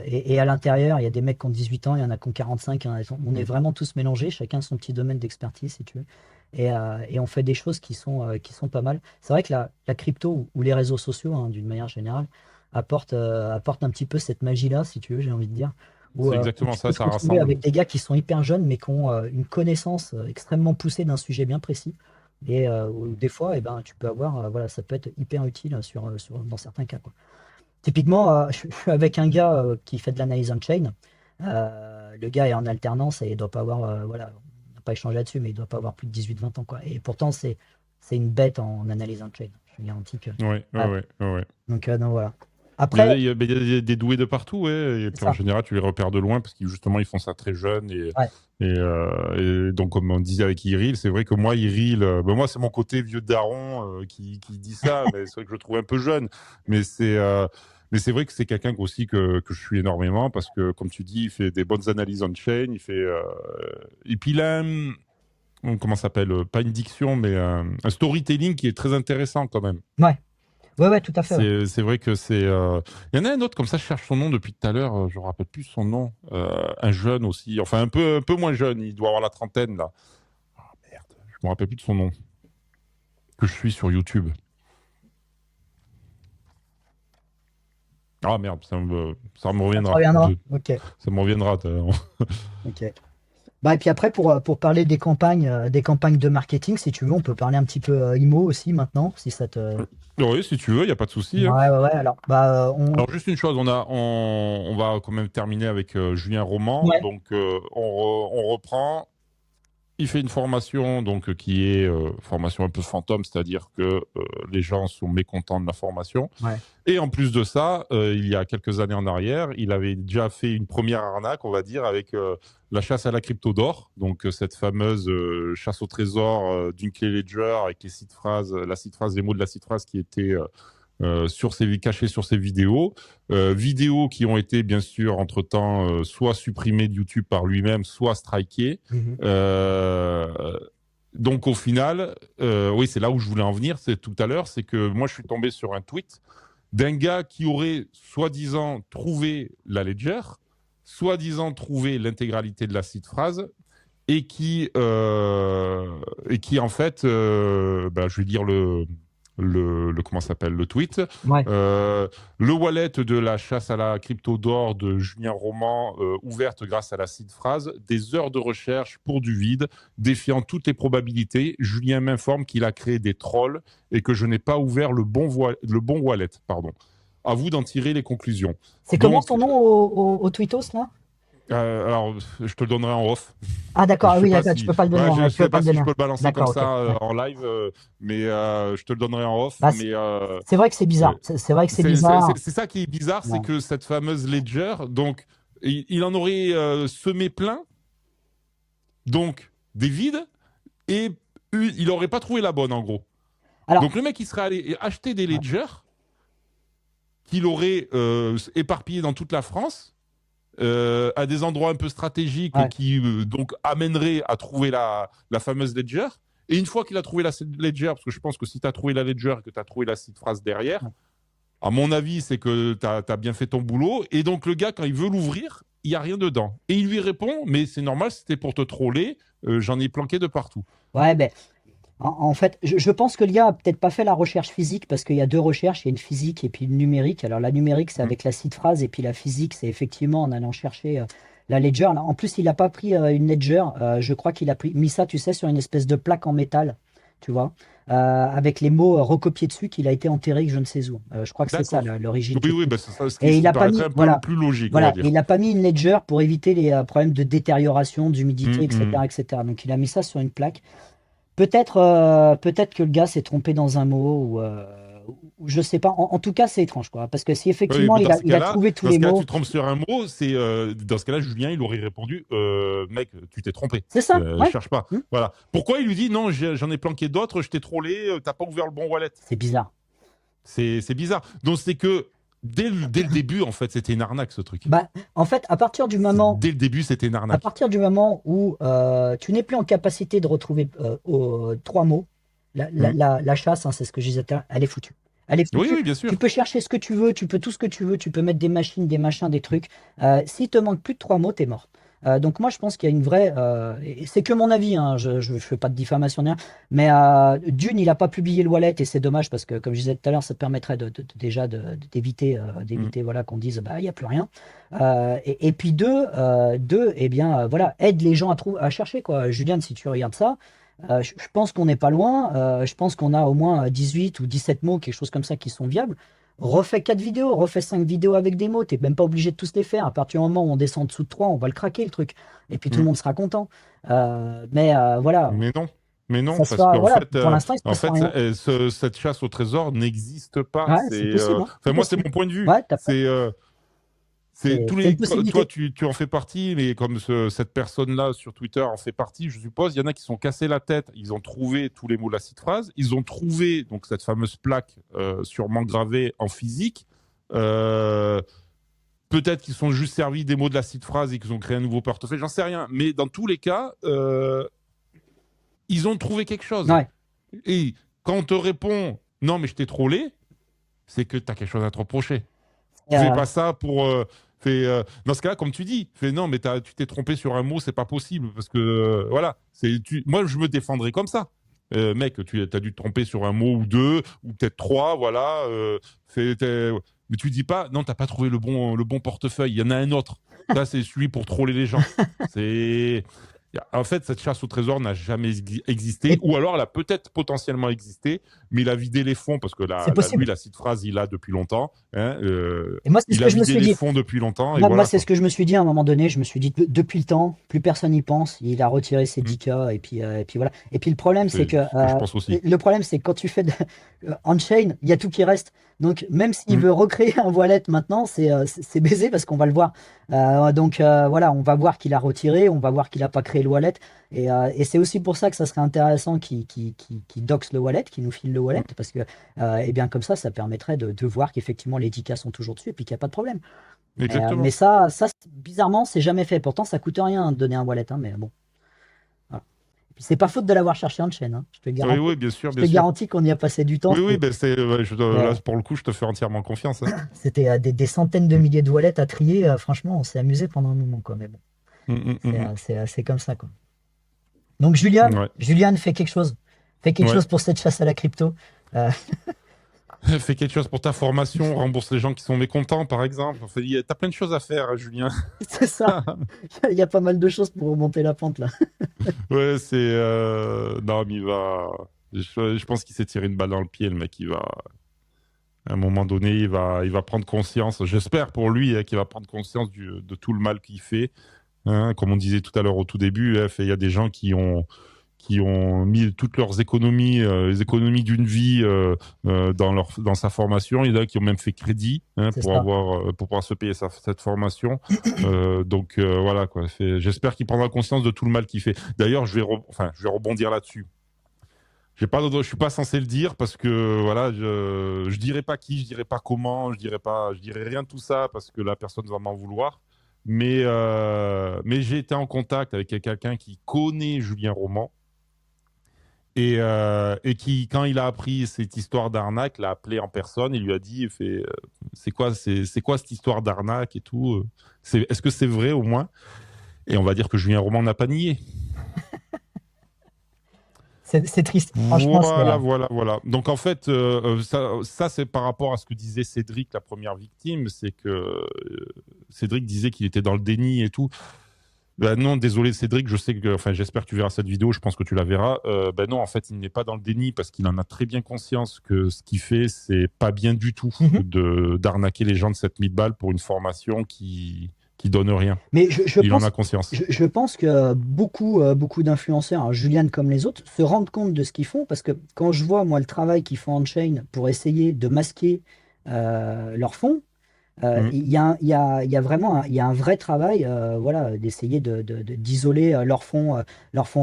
et à l'intérieur, il y a des mecs qui ont 18 ans, il y en a qui ont 45, on est Mm. vraiment tous mélangés, chacun son petit domaine d'expertise, si tu veux. Et on fait des choses qui sont pas mal. C'est vrai que la crypto ou les réseaux sociaux, hein, d'une manière générale, apportent un petit peu cette magie-là, si tu veux, j'ai envie de dire, C'est où exactement tu peux ça, te ça retrouver rassemble. avec des gars qui sont hyper jeunes, mais qui ont une connaissance extrêmement poussée d'un sujet bien précis. Et où des fois, eh ben, tu peux avoir, voilà, ça peut être hyper utile dans certains cas, quoi. Typiquement, je suis avec un gars qui fait de l'analyse on-chain. Le gars est en alternance et il doit pas avoir, voilà, on n'a pas échangé là-dessus, mais il doit pas avoir plus de 18-20 ans, quoi. Et pourtant, c'est une bête en analyse on-chain. Je te garantis que. Oui, oui, Ouais. oui, oui. Donc voilà. Après, Il y a des doués de partout, ouais. Et c'est puis en ça. général, tu les repères de loin parce qu'ils justement ils font ça très jeune Ouais. et donc comme on disait avec Iril, c'est vrai que moi Iril, ben moi c'est mon côté vieux daron qui dit ça, mais c'est vrai que je le trouve un peu jeune, mais c'est vrai que c'est quelqu'un aussi que je suis énormément parce que comme tu dis, il fait des bonnes analyses on-chain, et puis il a comment ça s'appelle, pas une diction, mais un storytelling qui est très intéressant quand même. Ouais. Ouais, ouais, tout à fait. Ouais. C'est vrai que c'est. Il y en a un autre comme ça. Je cherche son nom depuis tout à l'heure. Je me rappelle plus son nom. Un jeune aussi. Enfin un peu moins jeune. Il doit avoir la trentaine là. Ah merde. Je me rappelle plus de son nom. Que je suis sur YouTube. Ah merde. Ça me Ça te reviendra. reviendra. Ok. Ça me reviendra. Ok. Bah, et puis après, pour parler des campagnes de marketing, si tu veux, on peut parler un petit peu IMO aussi maintenant, si ça te. Oui, si tu veux, il y a pas de souci, hein. Ouais, ouais, ouais. Alors, bah, Alors juste une chose, on va quand même terminer avec Julien Roman. ouais. Donc on reprend. Il fait une formation donc qui est formation un peu fantôme, c'est-à-dire que les gens sont mécontents de la formation. Ouais. Et en plus de ça, il y a quelques années en arrière, il avait déjà fait une première arnaque, on va dire, avec la chasse à la crypto d'or, donc cette fameuse chasse au trésor d'une clé Ledger avec les sites phrases, les mots de la site phrase qui étaient cachés sur ses vidéos, vidéos qui ont été bien sûr entre-temps soit supprimées de YouTube par lui-même, soit strikées. Mhm. Euh, donc au final, oui, c'est là où je voulais en venir, c'est tout à l'heure, c'est que moi je suis tombé sur un tweet d'un gars qui aurait soi-disant trouvé la Ledger, soi-disant trouvé l'intégralité de la site phrase, et qui en fait, je vais dire comment s'appelle le tweet, Ouais. euh, le wallet de la chasse à la crypto d'or de Julien Roman, ouverte grâce à la seed phrase, des heures de recherche pour du vide, défiant toutes les probabilités. Julien m'informe qu'il a créé des trolls et que je n'ai pas ouvert le bon wallet. Pardon. À vous d'en tirer les conclusions. C'est comment son Donc, nom au Twittos, là? alors, je te le donnerai en off. Ah, d'accord. Je Ah sais oui, pas d'accord. Tu si, peux pas le donner. ouais, je Tu peux sais pas pas le si donner. je peux le balancer comme D'accord, ok. ça Ouais. en live, mais je te le donnerai en off. Bah, Mais c'est vrai que c'est bizarre. ouais. C'est vrai que c'est bizarre. C'est ça qui est bizarre, c'est Ouais. que cette fameuse Ledger, donc il en aurait semé plein, donc des vides, et il n'aurait pas trouvé la bonne, en gros. Alors, Donc le mec, il serait allé acheter des ledgers qu'il aurait éparpillés dans toute la France, à des endroits un peu stratégiques qui donc amèneraient à trouver la fameuse ledger. Et une fois qu'il a trouvé la ledger, parce que je pense que si tu as trouvé la ledger et que tu as trouvé la seed phrase derrière, à mon avis, c'est que tu as bien fait ton boulot. Et donc le gars, quand il veut l'ouvrir, il n'y a rien dedans. Et il lui répond, mais c'est normal, c'était pour te troller, j'en ai planqué de partout. ouais, ben, en fait, je pense que l'IA a peut-être pas fait la recherche physique parce qu'il y a deux recherches, il y a une physique et puis une numérique. Alors la numérique, c'est avec la seed phrase et puis la physique, c'est effectivement en allant chercher la ledger. En plus, il n'a pas pris une ledger. Je crois qu'il a mis ça, tu sais, sur une espèce de plaque en métal, tu vois, avec les mots recopiés dessus qu'il a été enterré je ne sais où. Je crois que c'est ça l'origine. Oui, bah, c'est ça, ce et qui il a pas mis, paraîtrait un peu plus logique, on va dire. il n'a pas mis une ledger pour éviter les problèmes de détérioration, d'humidité, etc. Donc il a mis ça sur une plaque. Peut-être que le gars s'est trompé dans un mot ou je sais pas. En tout cas, c'est étrange, quoi. Parce que si effectivement il a trouvé tous les mots. Dans ce cas-là, tu te trompes sur un mot, dans ce cas-là, Julien, il aurait répondu mec, tu t'es trompé. C'est ça. Cherche pas. Voilà. Pourquoi il lui dit non, j'en ai planqué d'autres, je t'ai trollé, t'as pas ouvert le bon wallet. C'est bizarre. C'est bizarre. Donc c'est que dès le début, en fait, c'était une arnaque, ce truc. Bah, en fait, à partir du moment. Dès le début, c'était une arnaque. À partir du moment où tu n'es plus en capacité de retrouver trois mots, la chasse, hein, c'est ce que je disais, elle est foutue. Elle est foutue. Oui, bien sûr. Tu peux chercher ce que tu veux, tu peux tout ce que tu veux, tu peux mettre des machines, des machins, des trucs. S'il te manque plus de trois mots, t'es mort. Donc moi, je pense qu'il y a une vraie... c'est que mon avis, hein, je ne fais pas de diffamation, rien. Mais d'une, il n'a pas publié le wallet et c'est dommage parce que, comme je disais tout à l'heure, ça te permettrait déjà d'éviter voilà, qu'on dise il n'y a plus rien. Et puis deux, eh bien, voilà, aide les gens à chercher, quoi. Julien, si tu regardes ça, je pense qu'on n'est pas loin. Je pense qu'on a au moins 18 ou 17 mots, quelque chose comme ça, qui sont viables. Refais 4 vidéos, refais 5 vidéos avec des mots, t'es même pas obligé de tous les faire. À partir du moment où on descend en dessous de 3, on va le craquer le truc. Et puis tout le monde sera content. Voilà. Mais non, parce qu'en voilà, fait, pour l'instant, cette chasse au trésor n'existe pas. Ouais, c'est possible, hein. Moi, c'est mon point de vue. Ouais, Toi, tu en fais partie, mais comme cette personne-là sur Twitter en fait partie, je suppose, il y en a qui sont cassés la tête. Ils ont trouvé tous les mots de la seed phrase. Ils ont trouvé donc cette fameuse plaque sûrement gravée en physique. Peut-être qu'ils sont juste servis des mots de la seed phrase et qu'ils ont créé un nouveau portefeuille. J'en sais rien. Mais dans tous les cas, ils ont trouvé quelque chose. Ouais. Et quand on te répond non, mais je t'ai trollé, c'est que tu as quelque chose à te reprocher. Tu fais pas ça pour. Dans ce cas-là, comme tu dis, non, mais tu t'es trompé sur un mot, c'est pas possible. Parce que, voilà, moi, je me défendrais comme ça. Mec, tu as dû te tromper sur un mot ou deux, ou peut-être trois, voilà. Mais tu dis pas, non, t'as pas trouvé le bon portefeuille, il y en a un autre. Ça, c'est celui pour troller les gens. En fait, cette chasse au trésor n'a jamais existé, ou alors elle a peut-être potentiellement existé, mais il a vidé les fonds, parce que lui, la seed phrase, il a depuis longtemps. Hein, et moi, il a vidé les fonds depuis longtemps. Moi, c'est ce que je me suis dit à un moment donné. Je me suis dit, depuis le temps, plus personne n'y pense. Il a retiré ses 10K, et puis voilà. Et puis le problème, c'est que je pense aussi. Le problème, c'est que quand tu fais on-chain, il y a tout qui reste. Donc, même s'il veut recréer un wallet maintenant, c'est baisé parce qu'on va le voir. Voilà, on va voir qu'il a retiré, on va voir qu'il n'a pas créé le wallet. Et c'est aussi pour ça que ça serait intéressant qu'il doxe le wallet, qu'il nous file le wallet, parce que, eh bien, comme ça permettrait de voir qu'effectivement les 10K sont toujours dessus et puis qu'il n'y a pas de problème. Mais ça, bizarrement, c'est jamais fait. Pourtant, ça coûte rien de donner un wallet, hein, mais bon. Voilà. C'est pas faute de l'avoir cherché en chaîne. Hein. Je te garantis, oui, bien sûr. Je te garantis qu'on y a passé du temps. Oui, là, pour le coup, je te fais entièrement confiance. Hein. C'était des centaines de milliers de wallets à trier. Franchement, on s'est amusé pendant un moment, quoi. Mais bon, c'est comme ça, quoi. Donc, Julian fait quelque chose. Fais quelque chose pour cette chasse à la crypto. Fais quelque chose pour ta formation, rembourse les gens qui sont mécontents, par exemple. T'as plein de choses à faire, Julien. C'est ça. Il y a pas mal de choses pour remonter la pente, là. Ouais, non, mais il va... Je pense qu'il s'est tiré une balle dans le pied, le mec. À un moment donné, il va prendre conscience. J'espère pour lui qu'il va prendre conscience de tout le mal qu'il fait. Hein, comme on disait tout à l'heure au tout début, il y a des gens qui qui ont mis toutes leurs économies, les économies d'une vie dans sa formation. Il y en a qui ont même fait crédit pour pouvoir se payer cette formation. Donc voilà quoi. J'espère qu'il prendra conscience de tout le mal qu'il fait. D'ailleurs, je vais rebondir là-dessus. Je suis pas censé le dire parce que voilà, je dirai pas qui, je dirai pas comment, je dirai rien de tout ça parce que la personne va m'en vouloir. Mais j'ai été en contact avec quelqu'un qui connaît Julien Roman et qui, quand il a appris cette histoire d'arnaque, l'a appelé en personne et lui a dit, c'est quoi cette histoire d'arnaque et tout. Est-ce que c'est vrai au moins? Et on va dire que Julien Roman n'a pas nié. C'est triste, franchement. Voilà. Donc en fait, ça c'est par rapport à ce que disait Cédric, la première victime, c'est que Cédric disait qu'il était dans le déni et tout. Ben non, désolé Cédric, j'espère que tu verras cette vidéo, je pense que tu la verras. Ben non, en fait, il n'est pas dans le déni parce qu'il en a très bien conscience que ce qu'il fait, c'est pas bien du tout d'arnaquer les gens de 7 000 balles pour une formation qui donne rien. Mais il en a conscience. Je pense que beaucoup d'influenceurs, hein, Julian comme les autres, se rendent compte de ce qu'ils font parce que quand je vois moi le travail qu'ils font on-chain pour essayer de masquer leurs fonds, il y a vraiment un vrai travail voilà, d'essayer d'isoler leurs fonds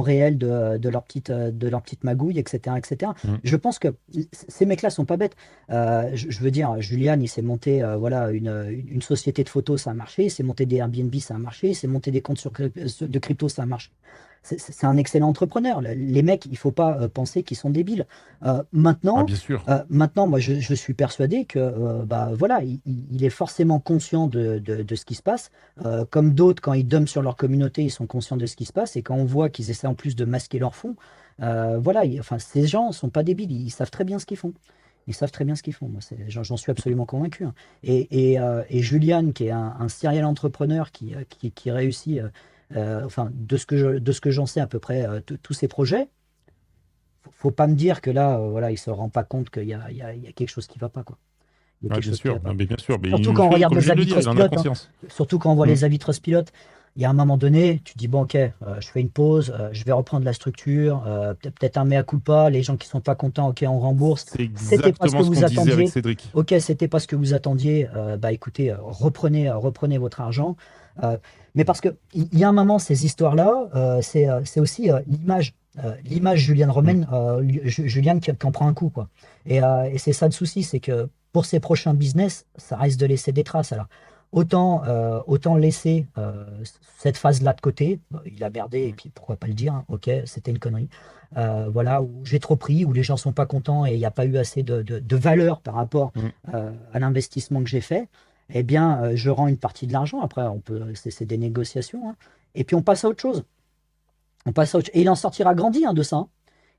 réels de leur petite magouille, etc., etc. Je pense que ces mecs-là sont pas bêtes. Je veux dire, Julian, il s'est monté voilà, une société de photos, ça a marché. Il s'est monté des Airbnb, ça a marché. Il s'est monté des comptes de crypto, ça a marché. C'est un excellent entrepreneur. Les mecs, il ne faut pas penser qu'ils sont débiles. Maintenant, bien sûr. Maintenant, moi, je suis persuadé que voilà, il est forcément conscient de ce qui se passe. Comme d'autres, quand ils dumpent sur leur communauté, ils sont conscients de ce qui se passe. Et quand on voit qu'ils essaient en plus de masquer leur fonds, voilà, ces gens ne sont pas débiles. Ils savent très bien ce qu'ils font. Ils savent très bien ce qu'ils font. Moi, j'en suis absolument convaincu. Hein. Et Julian, qui est un serial entrepreneur qui réussit. Enfin, de ce que j'en sais à peu près, tous ces projets, faut pas me dire que là, voilà, il se rend pas compte qu'il y a quelque chose qui va pas, quoi. Il y a quelque chose qui va pas. Mais bien sûr. Surtout quand on regarde les avis Trustpilot, surtout quand on voit les avis Trustpilot, il y a un moment donné, tu dis bon ok, je fais une pause, je vais reprendre la structure, peut-être un mea culpa, les gens qui sont pas contents, ok, on rembourse. C'était pas ce que vous attendiez. Avec Cédric. Ok, c'était pas ce que vous attendiez. Bah écoutez, reprenez votre argent. Mais parce que il y a un moment, ces histoires-là, c'est aussi l'image. L'image Julian Roman, Julian qui en prend un coup, quoi. Et c'est ça le souci, c'est que pour ses prochains business, ça risque de laisser des traces. Alors, autant laisser cette phase-là de côté. Il a merdé, et puis pourquoi pas le dire, hein. Ok, c'était une connerie. Voilà, où j'ai trop pris, où les gens sont pas contents et il n'y a pas eu assez de valeur par rapport à l'investissement que j'ai fait. Eh bien, je rends une partie de l'argent. Après, c'est des négociations. Hein. Et puis, on passe à autre chose. Et il en sortira grandi de ça. Hein.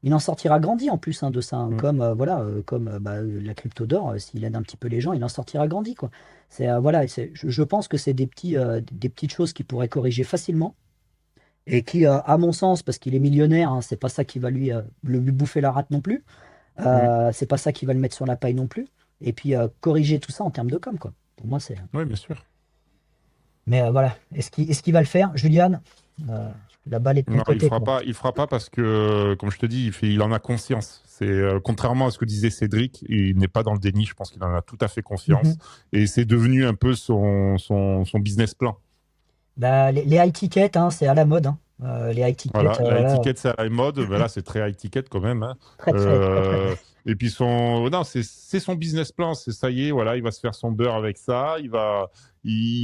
Il en sortira grandi en plus de ça. Hein. Comme la crypto d'or, s'il aide un petit peu les gens, il en sortira grandi, quoi. Voilà, je pense que c'est des petites choses qui pourraient corriger facilement. Et qui, à mon sens, parce qu'il est millionnaire, hein, c'est pas ça qui va lui bouffer la rate non plus. C'est pas ça qui va le mettre sur la paille non plus. Et puis, corriger tout ça en termes de com, quoi. Pour moi, c'est. Oui, bien sûr. Mais voilà, est-ce qu'il va le faire, Julian? La balle est de ton côté. Il le fera pas parce que, comme je te dis, il en a conscience. C'est contrairement à ce que disait Cédric, il n'est pas dans le déni. Je pense qu'il en a tout à fait conscience. Et c'est devenu un peu son business plan. Bah, les high tickets, hein, c'est à la mode. Hein. Les high tickets. Voilà, high ticket, c'est à la mode. Ben là, c'est très high ticket quand même. Hein. Très. Et puis c'est son business plan. C'est ça y est, voilà, il va se faire son beurre avec ça. Il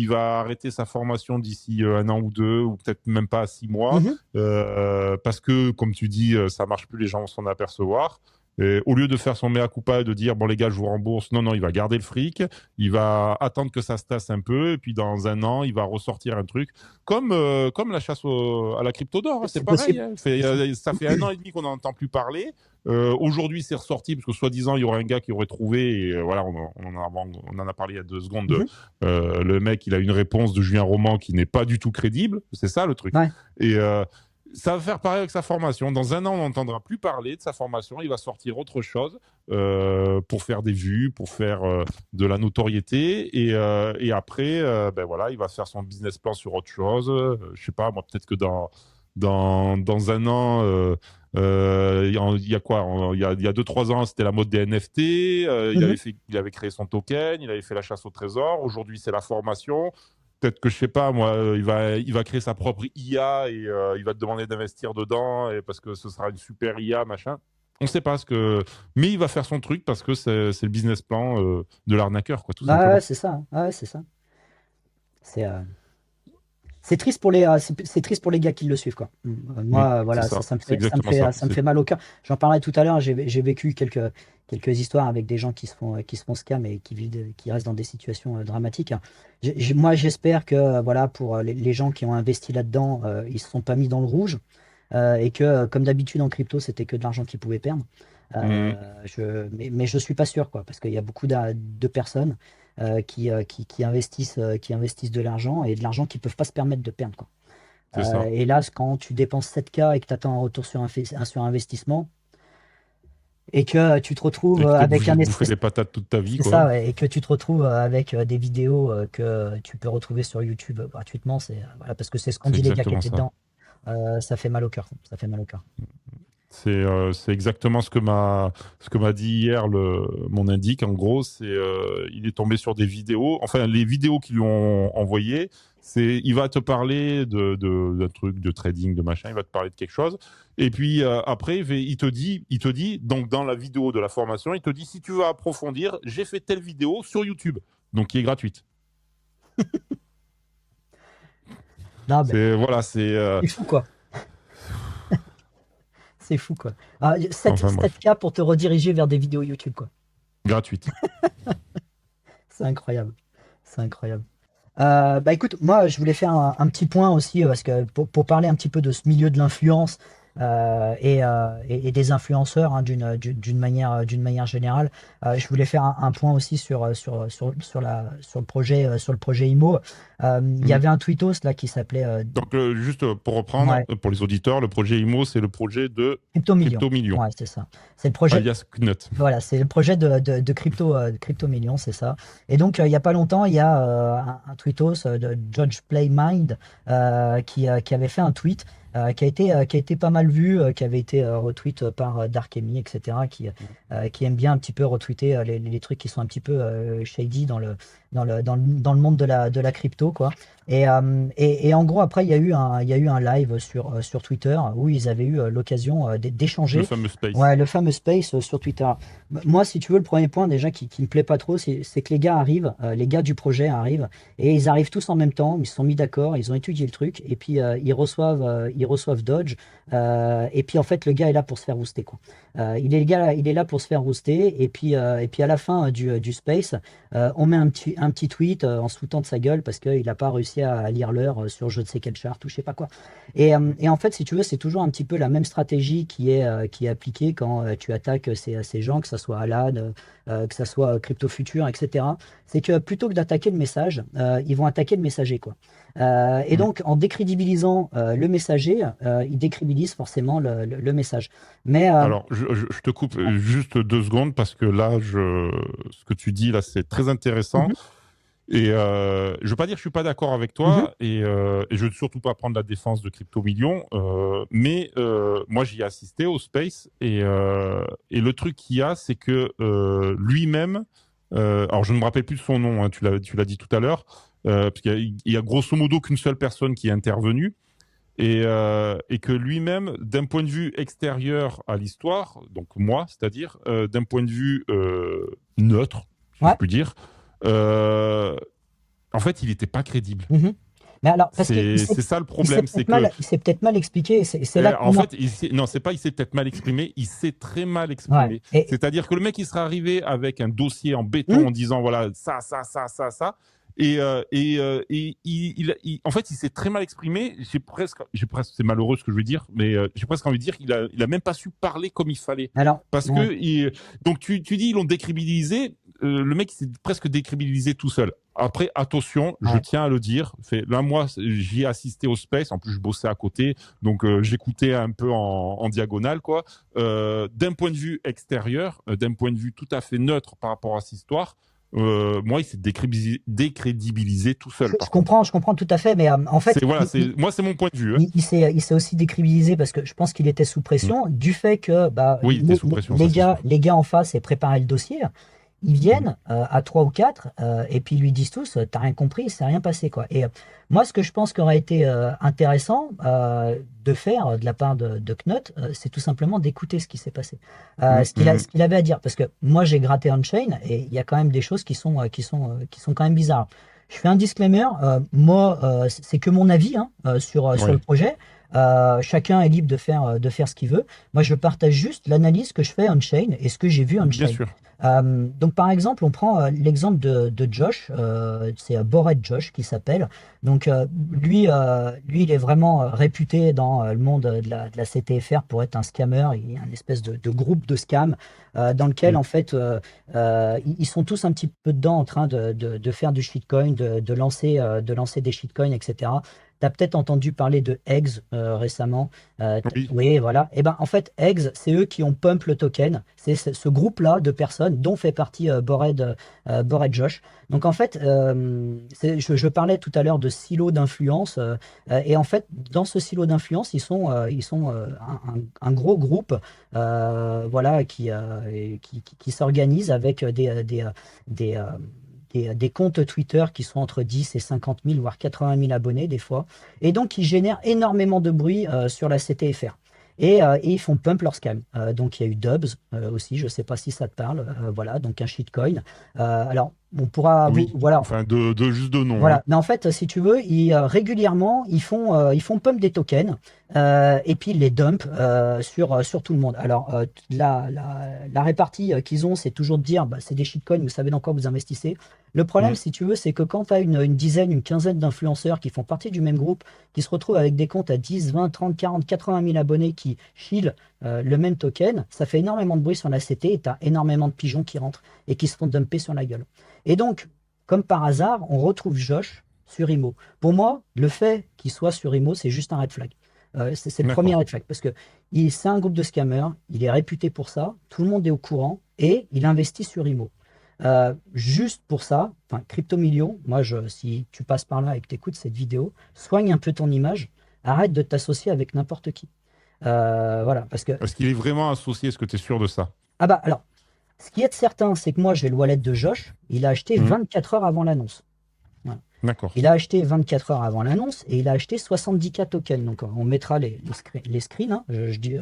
va arrêter sa formation d'ici 1 an ou 2, ou peut-être même pas 6 mois, parce que, comme tu dis, ça marche plus, les gens vont s'en apercevoir. Et au lieu de faire son mea culpa et de dire bon les gars je vous rembourse, non, il va garder le fric, il va attendre que ça se tasse un peu et puis dans 1 an il va ressortir un truc comme la chasse à la crypto d'or, hein, c'est pareil. Hein. Ça fait 1 an et demi qu'on n'en entend plus parler. Aujourd'hui c'est ressorti parce que soi-disant il y aurait un gars qui aurait trouvé et voilà on en a parlé il y a 2 secondes. Le mec il a une réponse de Julien Roman qui n'est pas du tout crédible, c'est ça le truc. Ouais. Et ça va faire pareil avec sa formation. Dans 1 an, on n'entendra plus parler de sa formation. Il va sortir autre chose pour faire des vues, pour faire de la notoriété. Et après, voilà, il va faire son business plan sur autre chose. Je sais pas, moi, peut-être que dans un an. Il y a quoi? Il y a 2-3 ans, c'était la mode des NFT. Mhm. Il avait créé son token, il avait fait la chasse au trésor. Aujourd'hui, c'est la formation. Peut-être que je sais pas, moi, il va créer sa propre IA et il va te demander d'investir dedans et parce que ce sera une super IA, machin. On ne sait pas mais il va faire son truc parce que c'est le business plan de l'arnaqueur, quoi, tout Bah, ouais, simplement. c'est ça, hein. Ouais, c'est ça. C'est c'est triste pour c'est triste pour les gars qui le suivent, quoi. Mm, Moi, c'est voilà, ça, c'est exactement ça. ça me fait mal au cœur. J'en parlerai tout à l'heure. J'ai vécu quelques histoires avec des gens qui se font scam et qui restent dans des situations dramatiques. Moi, j'espère que, voilà, pour les gens qui ont investi là-dedans, ils se sont pas mis dans le rouge et que, comme d'habitude en crypto, c'était que de l'argent qu'ils pouvaient perdre. Mm, Mais je suis pas sûr, quoi, parce qu'il y a beaucoup de personnes qui investissent de l'argent et de l'argent qu'ils peuvent pas se permettre de perdre, quoi. c'est ça. Hélas, quand tu dépenses 7K et que tu attends un retour sur investissement et que tu te retrouves Et que tu es avec obligé un de bouffer espèce, des patates toute ta vie, c'est ça, quoi. ouais, et que tu te retrouves avec des vidéos que tu peux retrouver sur YouTube gratuitement, voilà, parce que c'est ce qu'ont C'est dit les gars qui exactement étaient ça. dedans. Ça fait mal au cœur, ça fait mal au cœur. C'est exactement ce que m'a dit hier mon indique. En gros, il est tombé sur des vidéos. Enfin, les vidéos qu'ils lui ont envoyées, il va te parler d'un truc de trading, de machin. Il va te parler de quelque chose. Et puis après, il te dit, donc dans la vidéo de la formation, il te dit si tu veux approfondir, j'ai fait telle vidéo sur YouTube, donc qui est gratuite. Non, mais C'est voilà, c'est fou, quoi. C'est fou, quoi. enfin bref, 7K pour te rediriger vers des vidéos YouTube, quoi. gratuite. C'est incroyable. C'est incroyable. Bah écoute, moi je voulais faire un petit point aussi parce que pour parler un petit peu de ce milieu de l'influence et des influenceurs hein, d'une manière générale, je voulais faire un point aussi sur le projet IMO. Il y avait un tweetos là qui s'appelait Donc, juste pour reprendre, ouais, pour les auditeurs, le projet IMO, c'est le projet de Crypto Millions. Crypto Million, Ouais, c'est ça. C'est le projet. alias CNUT. Voilà, c'est le projet de crypto millions, c'est ça. Et donc, il n'y a pas longtemps, il y a un tweetos de Judge Playmind qui avait fait un tweet qui a été pas mal vu, qui avait été retweet par Darkemy, etc., qui aime bien un petit peu retweeter les trucs qui sont un petit peu shady dans le monde de la crypto, quoi. Et en gros, après, il y a eu un live sur Twitter où ils avaient eu l'occasion Le d'échanger. fameux Space. Ouais, le fameux space sur Twitter. Moi, si tu veux, le premier point déjà qui me plaît pas trop, c'est que les gars arrivent, les gars du projet arrivent, et ils arrivent tous en même temps, ils se sont mis d'accord, ils ont étudié le truc, et puis ils reçoivent Dodge, et puis en fait, le gars est là pour se faire rooster, quoi. Il est là pour se faire rooster, et puis à la fin du space, on met un petit tweet en se foutant de sa gueule parce qu'il n'a pas réussi à lire l'heure sur je ne sais quel chart ou je sais pas quoi. Et en fait, si tu veux, c'est toujours un petit peu la même stratégie qui est appliquée quand tu attaques ces gens, que ce soit Alan, que ce soit Crypto Future, etc. C'est que plutôt que d'attaquer le message, ils vont attaquer le messager, quoi. Et Mm. donc, en décrédibilisant le messager, ils décrédibilisent forcément le message. Mais Alors, je te coupe juste 2 secondes parce que là, ce que tu dis là, c'est très intéressant. mhm, Et je veux pas dire que je suis pas d'accord avec mhm, toi et je veux surtout pas prendre la défense de Crypto Million, mais moi j'y ai assisté au Space et le truc qu'il y a, c'est que lui-même, alors je ne me rappelle plus de son nom, hein, tu l'as dit tout à l'heure, parce qu'il y a grosso modo qu'une seule personne qui est intervenue et que lui-même, d'un point de vue extérieur à l'histoire, donc moi, c'est-à-dire d'un point de vue neutre, si je ouais. puis dire. Euh, En fait, il n'était pas crédible. Mhm. Mais alors, parce qu'il C'est ça le problème, c'est que il s'est peut-être mal expliqué. C'est là en qu'on a. fait, non, c'est pas il s'est peut-être mal exprimé, il s'est très mal Ouais. exprimé. C'est-à-dire que le mec il serait arrivé avec un dossier en Hmm. béton en disant voilà ça et en fait il s'est très mal exprimé. J'ai presque c'est malheureux ce que je veux dire, mais j'ai presque envie de dire il a même pas su parler comme il fallait Alors, parce ouais. que donc tu dis ils l'ont décrédibilisé, le mec s'est presque décrédibilisé tout seul. Après, attention, je Ouais. tiens à le dire. Là, moi, j'y ai assisté au Space. En plus, je bossais à côté. Donc, j'écoutais un peu en diagonale, quoi. D'un point de vue extérieur, d'un point de vue tout à fait neutre par rapport à cette histoire, moi, il s'est décrédibilisé tout seul, par contre. Je comprends tout à fait, mais en fait, Moi, c'est mon point de vue. Hein. il s'est aussi décrédibilisé parce que je pense qu'il était sous Mm. pression du fait que bah, Oui, il était sous pression, ça c'est sûr. les gars en face aient préparé le dossier. Ils Mm. viennent à trois ou quatre et puis ils lui disent tous, t'as rien compris, il s'est rien passé quoi. Et moi, ce que je pense qu'aurait été intéressant de faire de la part de Knut, c'est tout simplement d'écouter ce qui s'est passé, Mm, ce mm. qu'il avait à dire. Parce que moi, j'ai gratté on-chain et il y a quand même des choses qui sont quand même bizarres. Je fais un disclaimer, moi, c'est que mon avis hein, sur le Ouais, projet. Chacun est libre de faire ce qu'il veut. Moi, je partage juste l'analyse que je fais on-chain et ce que j'ai vu bien on-chain. sûr. Donc par exemple, on prend l'exemple de Josh, c'est Bored Josh qui s'appelle. Donc lui, il est vraiment réputé dans le monde de la CTFR pour être un scammer. Il y a une espèce de groupe de scam dans lequel Mm. en fait ils sont tous un petit peu dedans en train de faire du shitcoin, de lancer des shitcoins, etc. Tu as peut-être entendu parler de Eggs récemment. Oui, Oui, voilà. Et ben en fait, Eggs, c'est eux qui ont pump le token. C'est ce groupe-là de personnes dont fait partie Bored Josh. Donc en fait, je parlais tout à l'heure de silo d'influence. Et en fait, dans ce silo d'influence, ils sont un gros groupe voilà, qui s'organise avec des, euh, des comptes Twitter qui sont entre 10 et 50 000, voire 80 000 abonnés des fois, et donc ils génèrent énormément de bruit sur la CTFR. Et ils font pump leur scam. Donc il y a eu Dubs aussi, je ne sais pas si ça te parle, voilà, donc un shitcoin. Alors on pourra vous, oui. voilà, Enfin, juste de nom. Hein. voilà. Mais en fait, si tu veux, régulièrement, ils font pump des tokens et puis ils les dump sur tout le monde. Alors, la répartie qu'ils ont, c'est toujours de dire, bah, c'est des shitcoins, vous savez dans quoi vous investissez. Le problème, Mm. si tu veux, c'est que quand tu as une dizaine, une quinzaine d'influenceurs qui font partie du même groupe, qui se retrouvent avec des comptes à 10, 20, 30, 40, 80 000 abonnés qui shillent le même token, ça fait énormément de bruit sur la CT et tu as énormément de pigeons qui rentrent et qui se font dumper sur la gueule. Et donc, comme par hasard, on retrouve Josh sur Imo. Pour moi, le fait qu'il soit sur Imo, c'est juste un red flag. C'est le premier D'accord. red flag parce que c'est un groupe de scammers, il est réputé pour ça, tout le monde est au courant et il investit sur Imo. Juste pour ça, enfin, Crypto Million, moi, si tu passes par là et que tu écoutes cette vidéo, soigne un peu ton image, arrête de t'associer avec n'importe qui. Voilà, parce que, Est-ce qu'il est vraiment associé? Est-ce que tu es sûr de ça? ah bah alors, ce qui est certain, c'est que moi, j'ai le wallet de Josh, il a acheté Mm. 24 heures avant l'annonce. Voilà. D'accord. Il a acheté 24 heures avant l'annonce et il a acheté 70K tokens. Donc on mettra les screens, hein,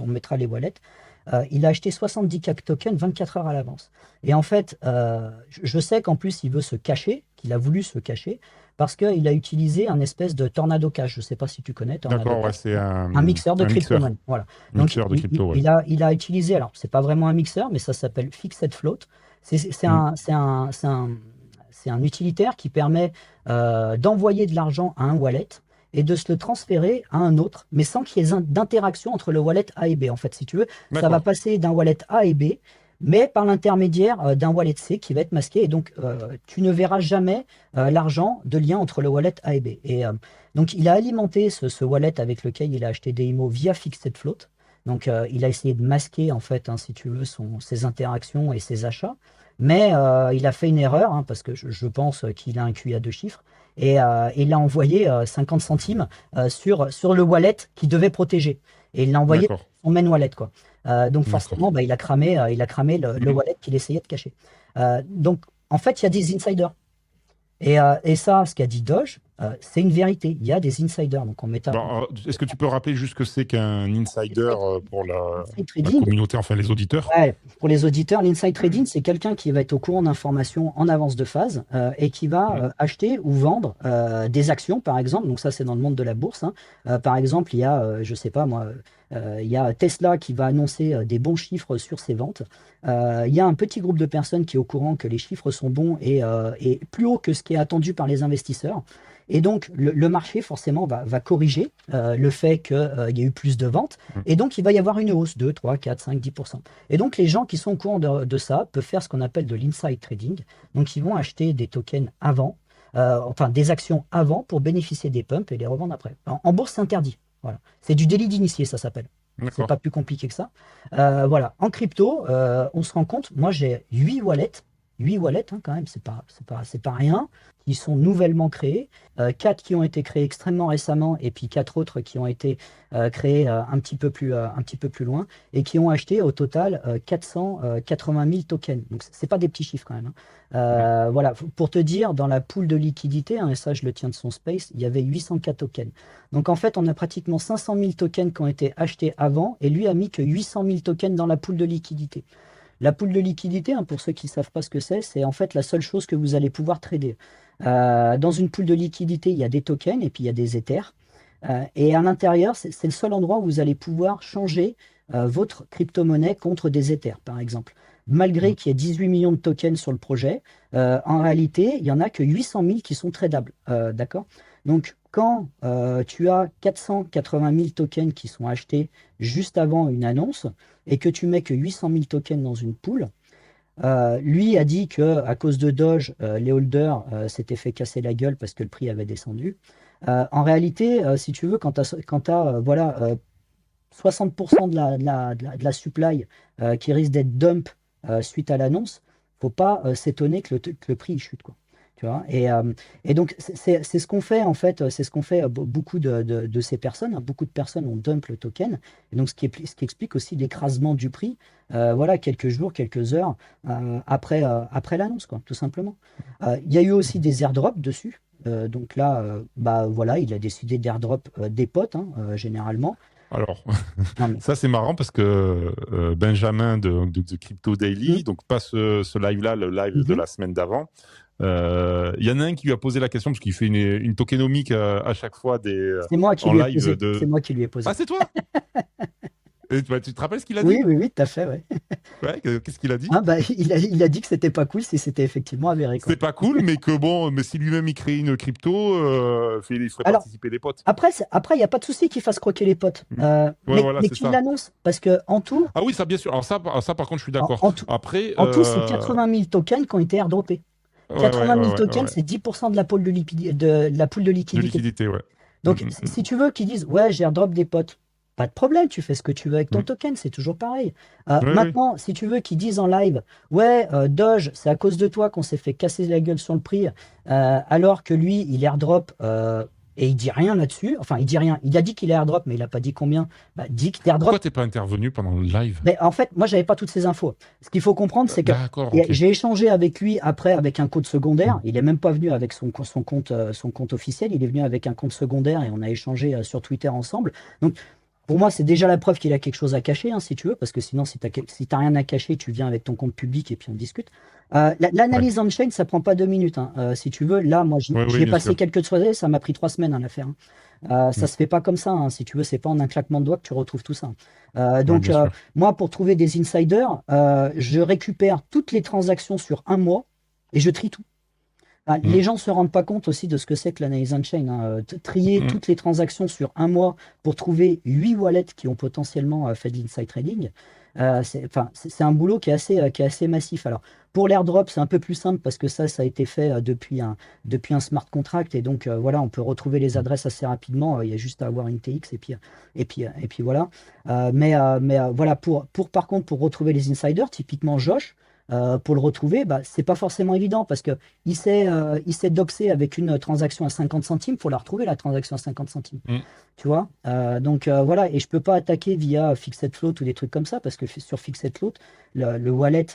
on mettra les wallets. Il a acheté 70K tokens 24 heures à l'avance. Et en fait, je sais qu'en plus il veut se cacher, qu'il a voulu se cacher, parce qu'il a utilisé un espèce de Tornado Cash. Je ne sais pas si tu connais Tornado D'accord, ouais, Cash. c'est Un mixeur de un mixeur. crypto-monnaie. Voilà. Donc Mixeur de crypto, ouais. il a utilisé, alors c'est pas vraiment un mixeur, mais ça s'appelle Fixed Float. Mm. C'est un utilitaire qui permet d'envoyer de l'argent à un wallet et de se le transférer à un autre, mais sans qu'il y ait d'interaction entre le wallet A et B. En fait, si tu veux, ça va D'accord. passer d'un wallet A et B, mais par l'intermédiaire d'un wallet C qui va être masqué. Et donc, tu ne verras jamais l'argent de lien entre le wallet A et B. Et donc, il a alimenté ce wallet avec lequel il a acheté des IMO via Fixed Float. Donc, il a essayé de masquer, en fait, hein, si tu veux, ses interactions et ses achats. Mais il a fait une erreur, hein, parce que je pense qu'il a un QI à deux chiffres, et il a envoyé 50 centimes sur le wallet qu'il devait protéger. Et il l'a envoyé D'accord. sur son main wallet, quoi. Donc D'accord. forcément, bah, il a cramé le Mm. wallet qu'il essayait de cacher. Donc en fait, il y a des insiders. Et ça, ce qu'a dit Doge, c'est une vérité. Il y a des insiders. Donc on met Bon, est-ce que tu peux rappeler juste ce que c'est qu'un insider pour l'inside la trading. communauté, enfin les auditeurs? Ouais, pour les auditeurs, l'inside trading, c'est quelqu'un qui va être au courant d'informations en avance de phase et qui va Mm. acheter ou vendre des actions, par exemple. Donc ça, c'est dans le monde de la bourse. Hein. Par exemple, il y a, je sais pas moi, il y a Tesla qui va annoncer des bons chiffres sur ses ventes. Il y a un petit groupe de personnes qui est au courant que les chiffres sont bons et plus haut que ce qui est attendu par les investisseurs. Et donc, le marché, forcément, va corriger le fait qu'il y ait eu plus de ventes. Mm. Et donc, il va y avoir une hausse de 3, 4, 5, 10%. Et donc, les gens qui sont au courant de ça peuvent faire ce qu'on appelle de l'inside trading. Donc, ils vont acheter des tokens avant, enfin des actions avant pour bénéficier des pumps et les revendre après. En bourse, c'est interdit. Voilà. C'est du délit d'initié, ça s'appelle. C'est D'accord. pas plus compliqué que ça. Voilà. En crypto, on se rend compte, moi j'ai 8 wallets 8 wallets hein, quand même, c'est pas rien, qui sont nouvellement créés, 4 qui ont été créés extrêmement récemment, et puis 4 autres qui ont été créés un petit peu plus loin, et qui ont acheté au total 480 000 tokens. Donc c'est pas des petits chiffres quand même. Hein. Voilà, pour te dire, dans la pool de liquidité, hein, et ça je le tiens de son space, il y avait 804 tokens. Donc en fait, on a pratiquement 500 000 tokens qui ont été achetés avant, et lui a mis que 800 000 tokens dans la pool de liquidité. La pool de liquidité, hein, pour ceux qui ne savent pas ce que c'est en fait la seule chose que vous allez pouvoir trader. Dans une pool de liquidité, il y a des tokens et puis il y a des ethers. Et à l'intérieur, c'est le seul endroit où vous allez pouvoir changer votre crypto-monnaie contre des ethers, par exemple. Malgré qu'il y ait 18 millions de tokens sur le projet, en réalité, il n'y en a que 800 000 qui sont tradables. D'accord? Donc, quand tu as 480 000 tokens qui sont achetés juste avant une annonce et que tu mets que 800 000 tokens dans une pool, lui a dit que à cause de Doge, les holders s'étaient fait casser la gueule parce que le prix avait descendu. En réalité, si tu veux, quand tu as, voilà, 60% de la supply qui risque d'être dump suite à l'annonce, faut pas s'étonner que le prix chute, quoi. Tu vois, et donc c'est ce qu'on fait en fait, c'est ce qu'on fait beaucoup de ces personnes. Hein. Beaucoup de personnes ont dump le token, et donc ce qui explique aussi l'écrasement du prix, voilà, quelques jours, quelques heures après l'annonce, quoi, tout simplement. Il y a eu aussi des airdrops dessus. Donc là, bah voilà, il a décidé d'airdrop des potes, hein, généralement. Alors, Non mais, ça c'est marrant parce que Benjamin de Crypto Daily, donc pas ce live-là, le live de la semaine d'avant, il y en a un qui lui a posé la question parce qu'il fait une tokenomique à chaque fois c'est moi qui en lui ai live posé. de... C'est moi qui lui ai posé. Ah, c'est toi? Et, tu te rappelles ce qu'il a Oui, dit? oui, oui, tout à fait, ouais. Ouais, qu'est-ce qu'il a dit? Ah bah, il a dit que c'était pas cool si c'était effectivement avéré, quoi. C'était pas cool, mais que bon, mais si lui-même il crée une crypto, il ferait Alors, participer les potes. après, il n'y a pas de souci qu'il fasse croquer les potes. Ouais, voilà, Mais c'est qu'il ça. l'annonce, parce que en tout, Ah oui, ça bien sûr. Alors ça par contre, je suis en, d'accord. en tout, Après, en tout, c'est 80 000 tokens qui ont été airdroppés. ouais, ouais, 80 ouais, 000 ouais, tokens, ouais. c'est 10% de la pool de la pool de De liquidité. liquidité, ouais. Donc, si tu veux qu'ils disent, ouais, j'ai airdrop des potes, pas de problème, tu fais ce que tu veux avec ton token, c'est toujours pareil. Oui, oui. Maintenant, si tu veux qu'ils disent en live, ouais, Doge, c'est à cause de toi qu'on s'est fait casser la gueule sur le prix, alors que lui, il airdrop et il dit rien là-dessus. Enfin, il dit rien. Il a dit qu'il airdrop, mais il a pas dit combien. Bah, dit qu'il airdrop. Pourquoi t'es pas intervenu pendant le live? Mais en fait, moi, j'avais pas toutes ces infos. Ce qu'il faut comprendre, c'est que D'accord, ok. j'ai échangé avec lui après avec un compte secondaire. Il est même pas venu avec son compte officiel. Il est venu avec un compte secondaire et on a échangé sur Twitter ensemble. Donc, pour moi, c'est déjà la preuve qu'il a quelque chose à cacher, hein, si tu veux, parce que sinon, si t'as rien à cacher, tu viens avec ton compte public et puis on discute. L'analyse on-chain, ça prend pas 2 minutes, hein. Si tu veux, là, moi, j'y Oui, oui, ai bien passé sûr. quelques soirées, ça m'a pris 3 semaines à la faire. Hein. Ça se fait pas comme ça, hein, si tu veux, c'est pas en un claquement de doigts que tu retrouves tout ça. Ouais, Donc, bien sûr. moi, pour trouver des insiders, je récupère toutes les transactions sur un mois et je trie tout. Les gens ne se rendent pas compte aussi de ce que c'est que l'analyse on-chain. Hein. Trier toutes les transactions sur un mois pour trouver 8 wallets qui ont potentiellement fait de l'inside trading, c'est un boulot qui est assez massif. Alors, pour l'airdrop, c'est un peu plus simple parce que ça a été fait depuis un smart contract et donc voilà, on peut retrouver les adresses assez rapidement. Il y a juste à avoir une TX et puis voilà. Mais voilà, par contre, pour retrouver les insiders, typiquement Josh, pour le retrouver, bah, c'est pas forcément évident parce que il s'est doxé avec une transaction à 50 centimes, faut la retrouver la transaction à 50 centimes. Tu vois, donc voilà, et je peux pas attaquer via Fixed Float ou des trucs comme ça parce que sur Fixed Float, le wallet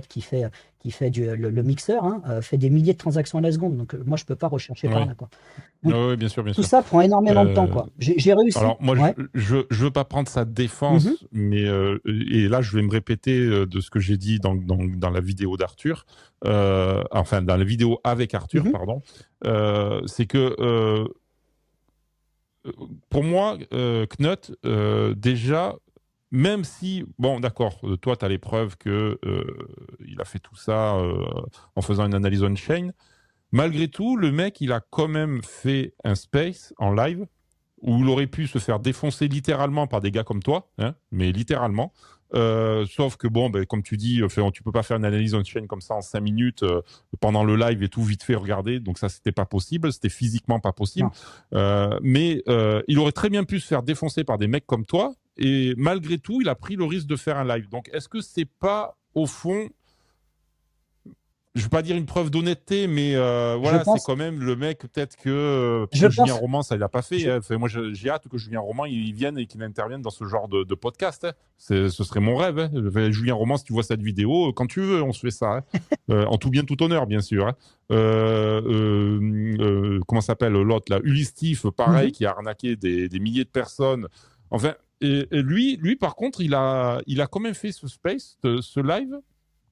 qui fait le mixeur hein, fait des milliers de transactions à la seconde. Donc moi je peux pas rechercher par Oui, là quoi. Donc, oui, bien sûr, bien tout sûr. ça prend énormément de temps quoi. J'ai réussi. Alors moi, Ouais. je veux pas prendre sa Mhm. défense, mais et là, je vais me répéter de ce que j'ai dit dans la vidéo d'Arthur, enfin dans la vidéo avec Arthur, Mhm. pardon. C'est que pour moi, Knut, déjà, même si, bon, d'accord, toi, tu as les preuves que il a fait tout ça en faisant une analyse on-chain, malgré tout, le mec, il a quand même fait un space en live où il aurait pu se faire défoncer littéralement par des gars comme toi, hein, mais littéralement. Sauf que bon, ben, comme tu dis, tu peux pas faire une analyse on-chain comme ça en 5 minutes pendant le live et tout vite fait regarder. Donc ça, c'était pas possible, c'était physiquement pas possible. Mais il aurait très bien pu se faire défoncer par des mecs comme toi. Et malgré tout, il a pris le risque de faire un live. Donc est-ce que c'est pas au fond je veux pas dire une preuve d'honnêteté, mais Je voilà, c'est pense, quand même le mec, peut-être que parce je que Julien pense, Roman, ça il a pas fait. je- Hein. Enfin, moi, j'ai hâte que Julien Roman il vienne et qu'il intervienne dans ce genre de podcast. Hein. Ce serait mon rêve. Hein. Enfin, Julien Roman, si tu vois cette vidéo, quand tu veux, on se fait ça. Hein. En tout bien, tout honneur, bien sûr. Hein. Comment s'appelle l'autre là, Ulysse Stiff, pareil, Mhm. qui a arnaqué des milliers de personnes. Enfin, et lui, par contre, il a quand même fait ce space, ce live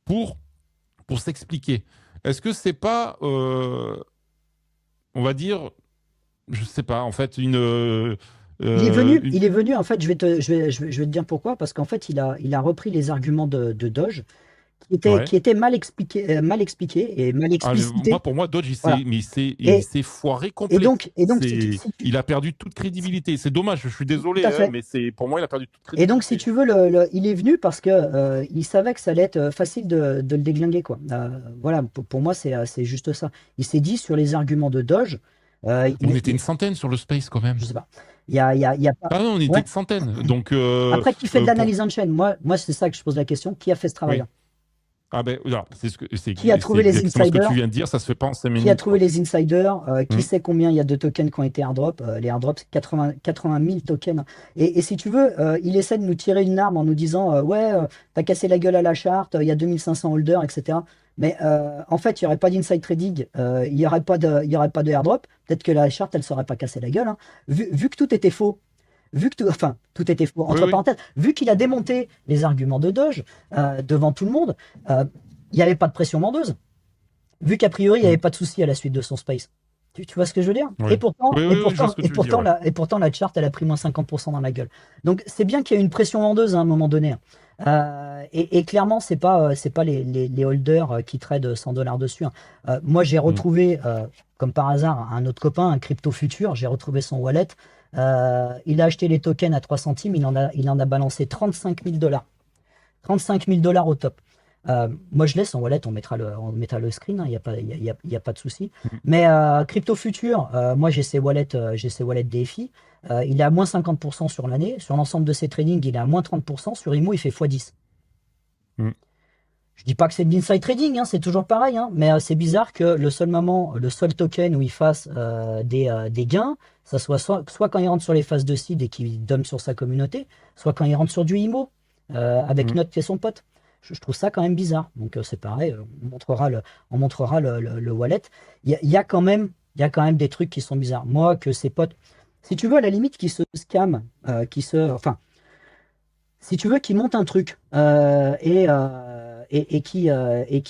pour s'expliquer. Est-ce que c'est pas, on va dire, je sais pas, en fait, Il est venu, en fait, je vais te dire pourquoi, parce qu'en fait, il a repris les arguments de Doge, ouais. qui étaient mal expliqués et mal Ah, mais explicités. pour moi, Dodge, Voilà. il Et, s'est foiré complet. et donc si tu- Il a perdu toute crédibilité. C'est dommage, je suis tout désolé, à hein, fait. mais pour moi, il a perdu toute Et donc, si crédibilité. tu veux, il est venu parce que il savait que ça allait être facile de le déglinguer, quoi. Voilà, pour moi, c'est juste ça. Il s'est dit sur les arguments de Doge, On était une centaine sur le space quand même. je sais pas, il y a pas. Ah non, on était Ouais. une centaine. Donc, Après, qui fait de pour... l'analyse en chaîne? Moi, c'est ça que je pose la question. Qui a fait ce travail-là? Oui. Ah ben, voilà, Qui a c'est trouvé les exactement ce que tu insiders? viens de dire. Ça se fait pas en 5 Qui a minutes, trouvé quoi. les insiders? Qui Hmm. sait combien il y a de tokens qui ont été airdrop? Les airdrops, c'est 80 000 tokens. Et si tu veux, il essaie de nous tirer une arme en nous disant ouais, t'as cassé la gueule à la charte, il y a 2500 holders, etc. Mais en fait, il n'y aurait pas d'inside trading, il n'y aurait pas il y aurait pas de airdrop. Peut-être que la charte, elle ne serait pas cassée la gueule. Hein. Vu que tout était faux, enfin, tout était faux, Oui, entre oui. parenthèses, vu qu'il a démonté les arguments de Doge devant tout le monde, euh, il n'y avait pas de pression vendeuse. Vu qu'a priori, il n'y avait Hmm. pas de souci à la suite de son space. Tu vois ce que je veux dire? Oui. Oui, oui, oui, je vois ce que tu veux dire, ouais. Et pourtant, la charte, elle a pris moins 50% dans la gueule. Donc, c'est bien qu'il y ait une pression vendeuse à un moment donné. Et clairement, c'est pas les holders qui tradent 100 dollars dessus. Hein. Moi, j'ai Hmm. retrouvé, comme par hasard, un autre copain, un crypto futur. J'ai retrouvé son wallet. Il a acheté les tokens à 3 centimes. Il en a balancé 35 000 dollars. 35 000 dollars au top. Moi, je laisse en wallet, on mettra le screen, il n'y a pas, y a pas de souci. Hmm. Mais Crypto Future, moi, j'ai ses wallets DFI. Il est à moins 50% sur l'année. Sur l'ensemble de ses tradings, il est à moins 30%. Sur IMO, il fait x10. Hmm. Je dis pas que c'est de l'inside trading, hein, c'est toujours pareil, hein, mais c'est bizarre que le seul token où il fasse des gains, ça soit quand il rentre sur les phases de seed et qu'il dump sur sa communauté, soit quand il rentre sur du IMO avec Hmm. Note qui est son pote. Je trouve ça quand même bizarre. Donc c'est pareil, on montrera le wallet. Il y a quand même, il y a quand même des trucs qui sont bizarres. Moi, que ses potes, si tu veux, à la limite, qui se scam, enfin, si tu veux qu'il monte un truc et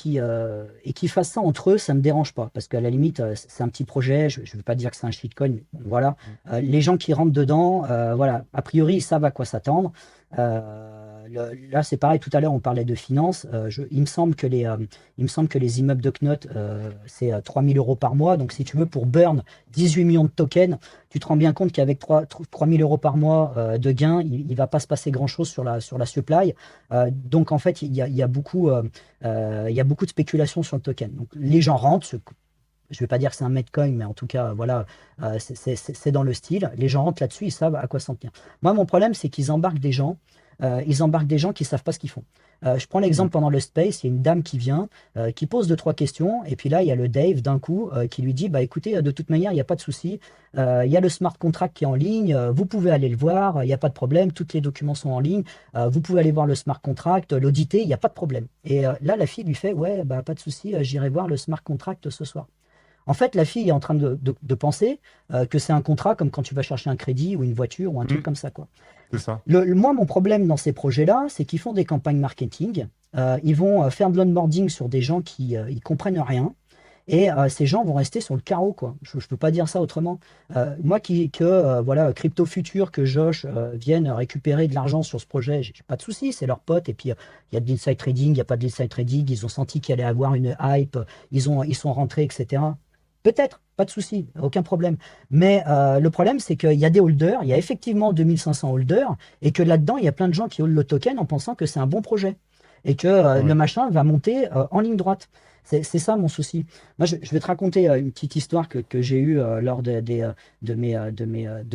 qui fasse ça entre eux, ça me dérange pas. Parce qu'à la limite, c'est un petit projet. Je ne veux pas dire que c'est un shitcoin, mais bon, voilà. Les gens qui rentrent dedans, voilà, a priori, ils savent à quoi s'attendre. Là, c'est pareil. Tout à l'heure, on parlait de finances. Il me semble que les immeubles de Knot, c'est 3 000 euros par mois. Donc, si tu veux, pour burn 18 millions de tokens, tu te rends bien compte qu'avec 3 000 euros par mois de gains, il ne va pas se passer grand-chose sur la supply. Donc, en fait, il y a beaucoup de spéculation sur le token. Donc, les gens rentrent. Je ne vais pas dire que c'est un Metcoin, mais en tout cas, voilà, c'est dans le style. Les gens rentrent là-dessus, ils savent à quoi s'en tenir. Moi, mon problème, c'est qu'ils embarquent des gens. Ils embarquent des gens qui ne savent pas ce qu'ils font. Je prends Hmm. l'exemple pendant le space, il y a une dame qui vient, qui pose 2, 3 questions, et puis là, il y a le Dave d'un coup qui lui dit, bah écoutez, de toute manière, il n'y a pas de souci, il y a le smart contract qui est en ligne, vous pouvez aller le voir, il n'y a pas de problème, tous les documents sont en ligne, vous pouvez aller voir le smart contract, l'auditer, il n'y a pas de problème. Et là, la fille lui fait, ouais, bah pas de souci, j'irai voir le smart contract ce soir. En fait, la fille est en train de penser que c'est un contrat comme quand tu vas chercher un crédit ou une voiture ou un truc Hmm. comme ça, quoi. C'est ça. Moi, mon problème dans ces projets-là, c'est qu'ils font des campagnes marketing. Ils vont faire de l'onboarding sur des gens qui ils comprennent rien. Et ces gens vont rester sur le carreau, quoi. Je ne peux pas dire ça autrement. Moi, voilà, Crypto Future, que Josh vienne récupérer de l'argent sur ce projet, j'ai pas de souci, c'est leur pote. Et puis, il y a de l'inside trading, il n'y a pas de l'inside trading. Ils ont senti qu'il allait avoir une hype. Ils sont rentrés, etc. Peut-être, pas de souci, aucun problème. Mais le problème, c'est qu'il y a des holders, il y a effectivement 2500 holders, et que là-dedans, il y a plein de gens qui holdent le token en pensant que c'est un bon projet. et que le Ouais. machin va monter en ligne droite. C'est ça mon souci. Moi, je vais te raconter une petite histoire que j'ai eue lors de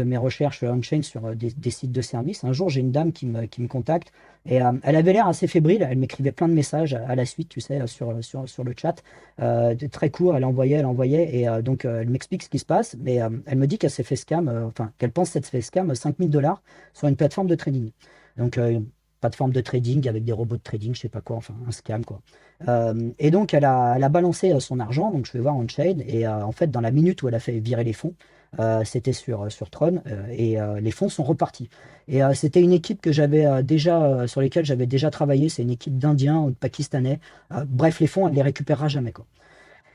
mes recherches on-chain sur des sites de services. Un jour, j'ai une dame qui me contacte et elle avait l'air assez fébrile. Elle m'écrivait plein de messages à la suite, tu sais, sur le chat. Très court, elle envoyait. Et donc, elle m'explique ce qui se passe. Mais elle me dit qu'elle s'est fait scam, enfin, qu'elle pense s'être fait scam 5 000 $ sur une plateforme de trading. Donc, plateforme de trading avec des robots de trading, je sais pas quoi, enfin, un scam, quoi. Et donc, elle a balancé son argent. Donc, je vais voir on-chain. Et en fait, dans la minute où elle a fait virer les fonds, c'était sur Tron. Et les fonds sont repartis. Et c'était une équipe que j'avais sur lesquelles j'avais déjà travaillé. C'est une équipe d'Indiens ou de Pakistanais. Bref, les fonds, elle les récupérera jamais, quoi.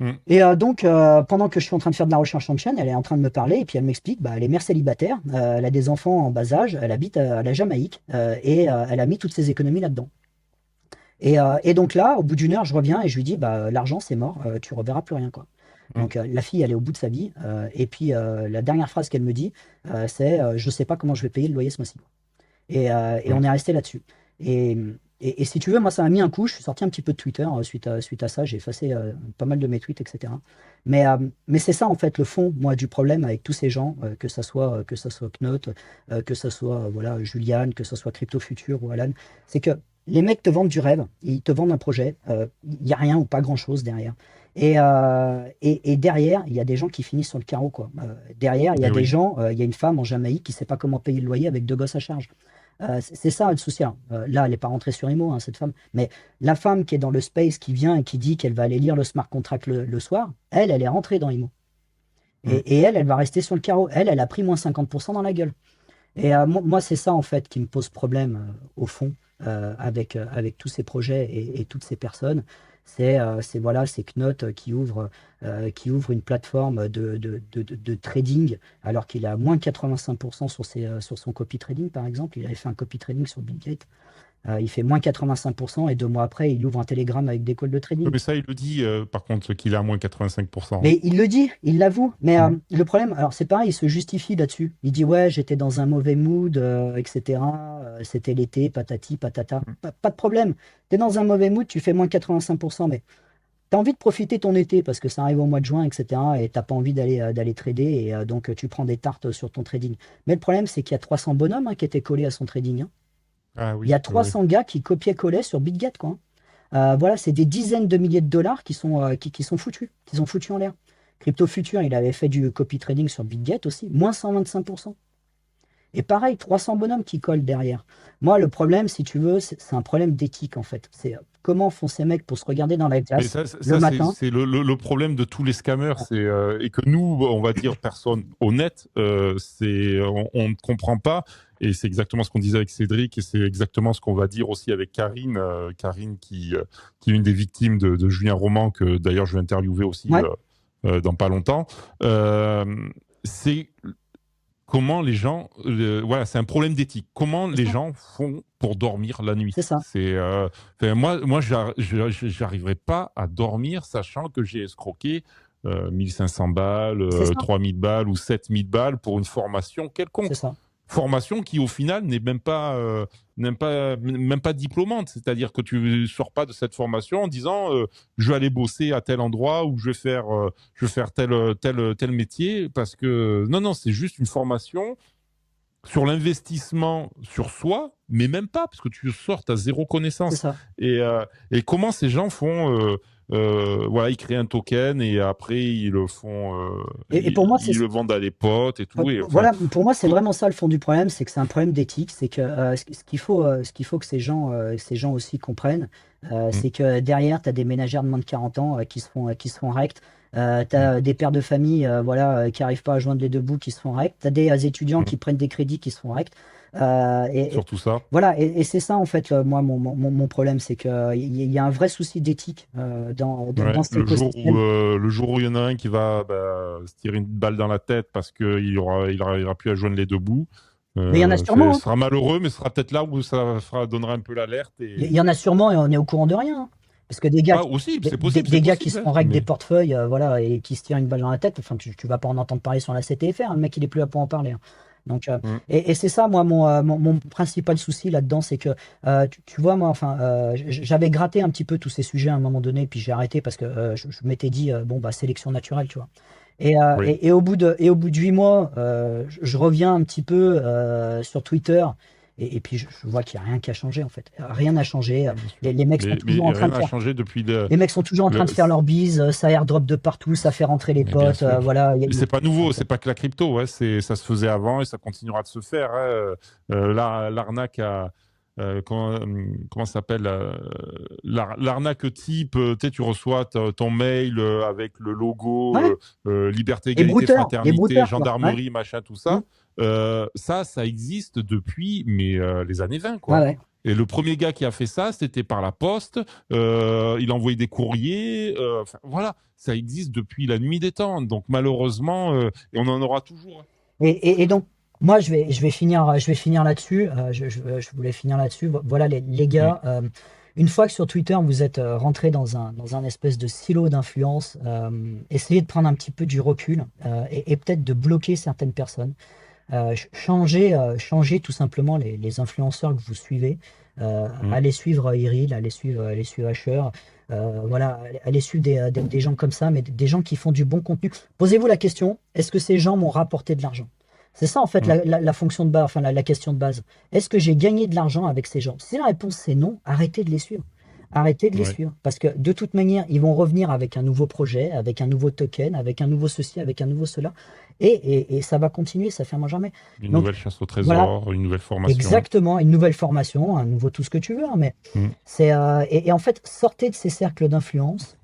Mm. Et donc, pendant que je suis en train de faire de la recherche en chaîne, elle est en train de me parler et puis elle m'explique, bah, elle est mère célibataire, elle a des enfants en bas âge, elle habite à la Jamaïque et elle a mis toutes ses économies là-dedans. Et donc là, au bout d'une heure, je reviens et je lui dis, bah, l'argent c'est mort, tu reverras plus rien, quoi. Mm. Donc la fille, elle est au bout de sa vie. Et puis la dernière phrase qu'elle me dit, c'est je sais pas comment je vais payer le loyer ce mois-ci. Et Mm. on est resté là-dessus. Et, et si tu veux, moi, ça m'a mis un coup. Je suis sorti un petit peu de Twitter suite à ça. J'ai effacé pas mal de mes tweets, etc. Mais c'est ça, en fait, le fond, moi, du problème avec tous ces gens, que ça soit Knot, que ça soit voilà, Julian, que ça soit Crypto Future ou Alan, c'est que les mecs te vendent du rêve, ils te vendent un projet, il n'y a rien ou pas grand-chose derrière. Et derrière, il y a des gens qui finissent sur le carreau, quoi. Derrière, il y a Eh des oui. gens, il y a une femme en Jamaïque qui ne sait pas comment payer le loyer avec 2 gosses à charge. C'est ça le souci. Hein. Là, elle n'est pas rentrée sur Imo, hein, cette femme. Mais la femme qui est dans le space, qui vient et qui dit qu'elle va aller lire le smart contract le soir, elle est rentrée dans Imo. Mm. Et elle va rester sur le carreau. Elle a pris moins 50% dans la gueule. Et moi, c'est ça, en fait, qui me pose problème, au fond, avec tous ces projets et toutes ces personnes. Voilà, c'est Knot qui ouvre une plateforme de trading alors qu'il a moins 85% sur son copy trading, par exemple. Il avait fait un copy trading sur Bitgate. Il fait moins 85% et 2 mois après, il ouvre un Telegram avec des calls de Oui, trading. mais ça, il le dit, par contre, qu'il est à moins 85%. Mais il le dit, il l'avoue. Mais Mm. le problème, alors c'est pareil, il se justifie là-dessus. Il dit ouais, j'étais dans un mauvais mood, etc. C'était l'été, patati, patata. Mm. Pas de problème. T'es dans un mauvais mood, tu fais moins 85%, mais t'as envie de profiter ton été parce que ça arrive au mois de juin, etc. Et t'as pas envie d'aller trader et donc tu prends des tartes sur ton trading. Mais le problème, c'est qu'il y a 300 bonhommes hein, qui étaient collés à son trading. Hein. Ah Il y oui, a oui, oui. 300 gars qui copiaient-collaient sur BitGet, quoi. Voilà, c'est des dizaines de milliers de dollars qui sont foutus, qui sont foutus en l'air. Crypto Future, il avait fait du copy trading sur BitGet aussi, moins 125%. Et pareil, 300 bonhommes qui collent derrière. Moi, le problème, si tu veux, c'est un problème d'éthique, en fait. C'est comment font ces mecs pour se regarder dans la Mais glace le matin. c'est le problème de tous les scammers. Et que nous, on va dire, personnes honnêtes, on ne comprend pas. Et c'est exactement ce qu'on disait avec Cédric, et c'est exactement ce qu'on va dire aussi avec Karine. Karine qui est une des victimes de Julien Roman, que d'ailleurs je vais interviewer aussi Ouais, dans pas longtemps. Euh, c'est comment les gens, voilà, c'est un problème d'éthique. Comment c'est les ça. gens font pour dormir la nuit? C'est ça. Enfin, moi, j'arriverai pas à dormir sachant que j'ai escroqué 1500 balles, C'est ça. 3000 balles ou 7000 balles pour une formation C'est quelconque. ça. Formation qui, au final, n'est même pas diplômante. C'est-à-dire que tu ne sors pas de cette formation en disant je vais aller bosser à tel endroit ou je vais faire tel métier. Parce que, non, non, c'est juste une formation sur l'investissement sur soi, mais même pas, parce que tu sors, tu as zéro C'est connaissance. ça. Et comment ces gens font voilà, ils créent un token et après ils le font, Et pour moi, c'est ils le vendent à des potes et tout. Et, enfin, voilà, pour moi, c'est co- vraiment ça le fond du problème, c'est que c'est un problème d'éthique, c'est que ce qu'il faut que ces gens aussi comprennent, Mm, c'est que derrière, tu as des ménagères de moins de 40 ans qui se font rect, tu mm, as des pères de famille voilà, qui n'arrivent pas à joindre les deux bouts qui se font rect, tu as des étudiants mm. qui prennent des crédits qui se font rect. Et Surtout ça. voilà, et c'est ça en fait, moi, mon problème, c'est qu'il y a un vrai souci d'éthique Ouais, dans cet écosystème. le jour où il y en a un qui va se tirer une balle dans la tête parce qu'il aura plus à joindre les deux bouts, Mais il y en a ce sûrement, hein. sera malheureux, mais ce sera peut-être là où donnera un peu l'alerte. Il y en a sûrement et on est au courant de rien. Hein. Parce que Ah, aussi, des c'est gars qui possible, se hein, font règle des mais portefeuilles voilà, et qui se tirent une balle dans la tête, enfin, tu vas pas en entendre parler sur la CTFR. Le mec, il est plus là pour en parler. Hein. Donc, Mm. et c'est ça, moi, mon principal souci là-dedans, c'est que, tu vois, moi, enfin, j'avais gratté un petit peu tous ces sujets à un moment donné, puis j'ai arrêté parce que je m'étais dit, bon, bah, sélection naturelle, tu vois. Oui, Et au bout de 8 mois, je reviens un petit peu sur Twitter, et puis je vois qu'il n'y a rien qui a changé, en fait. Rien n'a changé. bien sûr. Les mecs sont toujours Mais en train rien de n'a faire. changé depuis Les mecs sont toujours en train le- de faire leur bise, ça airdrop de partout, ça fait rentrer les mais bien potes, sûr. voilà. Et c'est pas nouveau, Donc, c'est pas que la crypto, ouais, ça se faisait avant et ça continuera de se faire, hein. L'arnaque à comment ça s'appelle, l'arnaque type, tu sais, tu reçois ton mail avec le logo ouais. liberté, Les égalité, brouteurs, fraternité, quoi. Ouais. gendarmerie, machin, tout Mm. ça. Ça existe depuis les années 20, Ouais, quoi. ouais. Et le premier gars qui a fait ça, c'était par la poste. Il envoyait des courriers. Enfin, voilà, ça existe depuis la nuit des temps. Donc malheureusement, et on en aura toujours. Et donc, moi, je vais finir là-dessus. Je voulais finir là-dessus. Voilà, les Mm. gars, une fois que sur Twitter, vous êtes rentré dans un espèce de silo d'influence, essayez de prendre un petit peu du recul, et peut-être de bloquer certaines personnes. Changer tout simplement les influenceurs que vous suivez. Mm. Allez suivre Iril, allez suivre Asher. Voilà, allez suivre des gens comme ça, mais des gens qui font du bon contenu. Posez-vous la question, est-ce que ces gens m'ont rapporté de l'argent? C'est ça, en fait, Mm. la fonction de base, enfin la question de base. Est-ce que j'ai gagné de l'argent avec ces gens? Si la réponse c'est non, arrêtez de les suivre. Arrêtez de les Ouais. suivre. Parce que de toute manière, ils vont revenir avec un nouveau projet, avec un nouveau token, avec un nouveau ceci, avec un nouveau cela. Et ça va continuer, ça ferme jamais. Une Donc, nouvelle chasse au voilà, trésor, une nouvelle formation. exactement, une nouvelle formation, un nouveau tout ce que tu veux, hein, mais Mm. et en fait, sortez de ces cercles d'influence,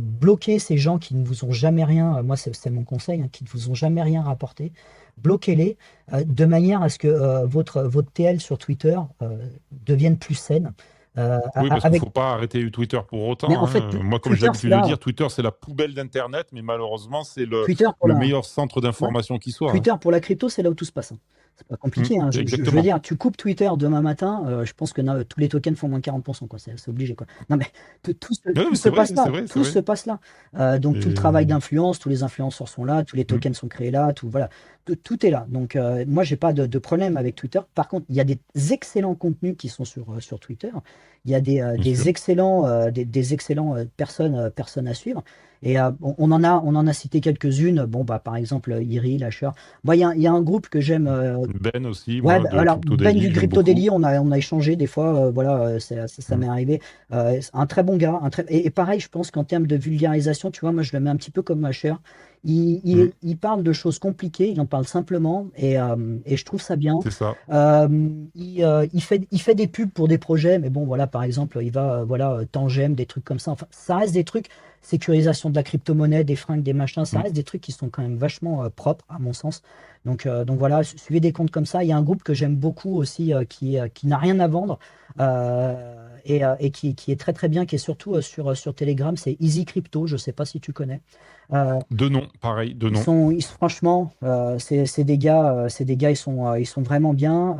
bloquez ces gens qui ne vous ont jamais rien, moi c'est mon conseil, hein, qui ne vous ont jamais rien rapporté, bloquez-les, de manière à ce que votre TL sur Twitter devienne plus saine. Oui, parce qu'il ne Avec, faut pas arrêter Twitter pour mais autant, en fait, hein. Moi, comme j'ai Twitter c'est l'habitude de là, dire, Twitter, c'est la poubelle d'Internet, mais malheureusement, c'est Twitter pour le la, meilleur centre ouais. d'information qui soit, hein. Twitter pour la crypto, c'est là où tout se passe, hein. C'est pas Mm. compliqué, hein. Je veux Exactement. dire, tu coupes Twitter demain matin, je pense que tous les tokens font moins de 40%, quoi. C'est obligé, quoi. Non, mais Non, tout mais se c'est vrai, passe c'est là. vrai, c'est Tout vrai. se passe là. Donc, tout le travail Et... d'influence, tous les influenceurs sont là, tous les Mm. tokens sont créés là, tout, voilà. Tout est là. Donc, moi, j'ai pas de problème avec Twitter. Par contre, il y a des excellents contenus qui sont sur Twitter. Il y a Bien des sûr. excellents, personnes à suivre. Et on en a cité quelques-unes. Bon, bah, par exemple, Iri, Lasher. Moi, il y a un groupe que j'aime. Ben aussi, Ouais, moi, bah, de alors Crypto Ben Daily, du que j'aime Crypto beaucoup. Daily, on a échangé des fois, voilà, ça Mm. m'est arrivé. C'est un très bon gars, et pareil, je pense qu'en termes de vulgarisation, tu vois, moi je le mets un petit peu comme ma chère. Il, Mm. il, il parle de choses compliquées, il en parle simplement, et je trouve ça bien. C'est ça. Il fait des pubs pour des projets, mais bon, voilà, par exemple, il va, voilà, Tangem, des trucs comme ça. Enfin, ça reste des trucs, sécurisation de la crypto-monnaie, des fringues, des machins, ça Mm. reste des trucs qui sont quand même vachement propres, à mon sens. Donc voilà, suivez des comptes comme ça. Il y a un groupe que j'aime beaucoup aussi, qui n'a rien à vendre, et qui est très très bien, qui est surtout sur Telegram, c'est Easy Crypto, je ne sais pas si tu connais. Euh, De nom, pareil, de nom. franchement, c'est des gars, ils sont vraiment bien.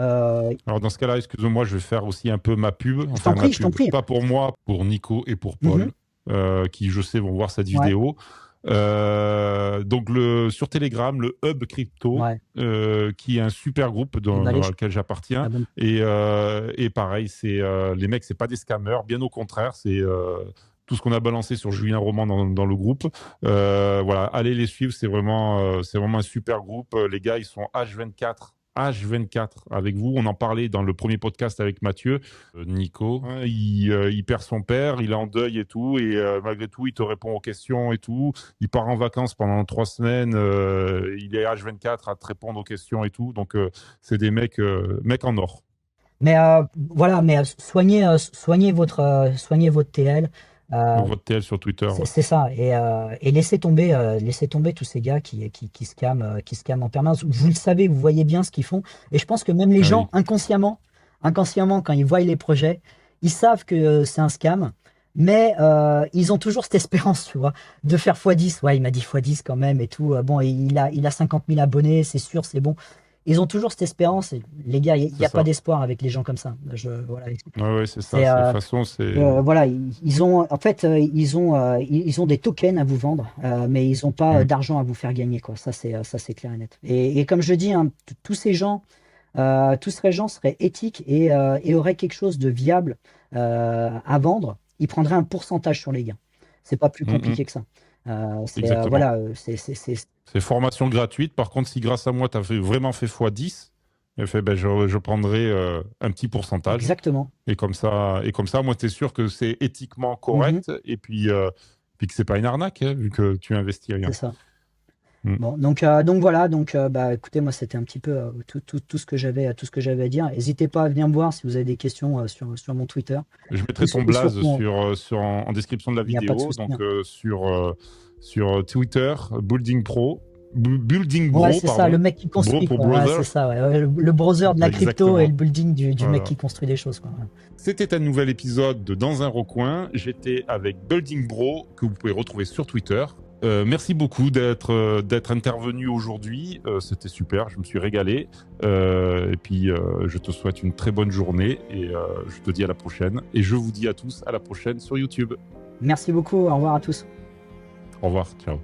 Alors dans ce cas-là, excuse-moi, je vais faire aussi un peu ma pub, Je t'en enfin ma prie, je t'en pub, prie. pas pour moi, pour Nico et pour Mhm. Paul, qui je sais vont voir cette Ouais, vidéo. Donc sur Telegram, le Hub Crypto, ouais. qui est un super groupe Et bah, dans lequel j'appartiens. abonne- Et pareil, les mecs, c'est pas des scammers, bien au contraire, c'est tout ce qu'on a balancé sur Julien Roman dans le groupe. Voilà, allez les suivre, c'est vraiment un super groupe. Les gars, ils sont H24 avec vous. On en parlait dans le premier podcast avec Mathieu. Nico, hein, il perd son père, il est en deuil et tout, et malgré tout, il te répond aux questions et tout. Il part en vacances pendant 3 semaines, il est H24 à te répondre aux questions et tout. Donc, c'est des mecs en or. Mais voilà, mais soignez votre TL. euh, Votre TL sur Twitter, C'est ouais. c'est ça. Et laissez tomber tous ces gars qui scamment en permanence. Vous le savez, vous voyez bien ce qu'ils font. Et je pense que même les Ah gens, oui, inconsciemment, quand ils voient les projets, ils savent que c'est un scam. Mais ils ont toujours cette espérance, tu vois, de faire x10. Ouais, il m'a dit x10 quand même et tout. Bon, il a 50 000 abonnés, c'est sûr, c'est bon. ils ont toujours cette espérance. Et les gars, il n'y c'est a pas ça. d'espoir avec les gens comme ça. Voilà. Ouais, ouais, c'est ça. C'est, De toute façon, c'est. voilà, ils ont, en fait, ils ont des tokens à vous vendre, mais ils n'ont pas Mm, d'argent à vous faire gagner, quoi. Ça, c'est clair et net. Et comme je dis, hein, tous ces gens seraient éthiques et auraient quelque chose de viable à vendre. Ils prendraient un pourcentage sur les gains. C'est pas plus mm, mm, compliqué que ça. exactement. Voilà, C'est formation gratuite. Par contre, si grâce à moi, tu as vraiment fait x10, ben, je prendrai un petit pourcentage. exactement. Et comme ça, moi, tu es sûr que c'est éthiquement Mhm, correct et puis que c'est pas une arnaque, hein, vu que tu investis c'est rien. ça. Mm. Bon, donc voilà, bah, écoutez, moi c'était un petit peu tout ce que tout ce que j'avais à dire. N'hésitez pas à venir me voir si vous avez des questions sur mon Twitter. Je mettrai ton Et blaze surtout, en description de la il n'y a pas de vidéo. souci, Donc, hein. sur Twitter, Building Pro, Building Ouais, Bro, c'est ça, le pardon. mec qui Bro construit, pour quoi. Ouais, c'est brother. ça, ouais. Ouais, le browser de la crypto et le Exactement. building du mec Voilà. qui construit des choses, quoi. Ouais. C'était un nouvel épisode de Dans un recoin. J'étais avec Building Bro, que vous pouvez retrouver sur Twitter. Merci beaucoup d'être intervenu aujourd'hui. C'était super, je me suis régalé. Et puis, je te souhaite une très bonne journée et je te dis à la prochaine. Et je vous dis à tous à la prochaine sur YouTube. Merci beaucoup, au revoir à tous. Au revoir, ciao.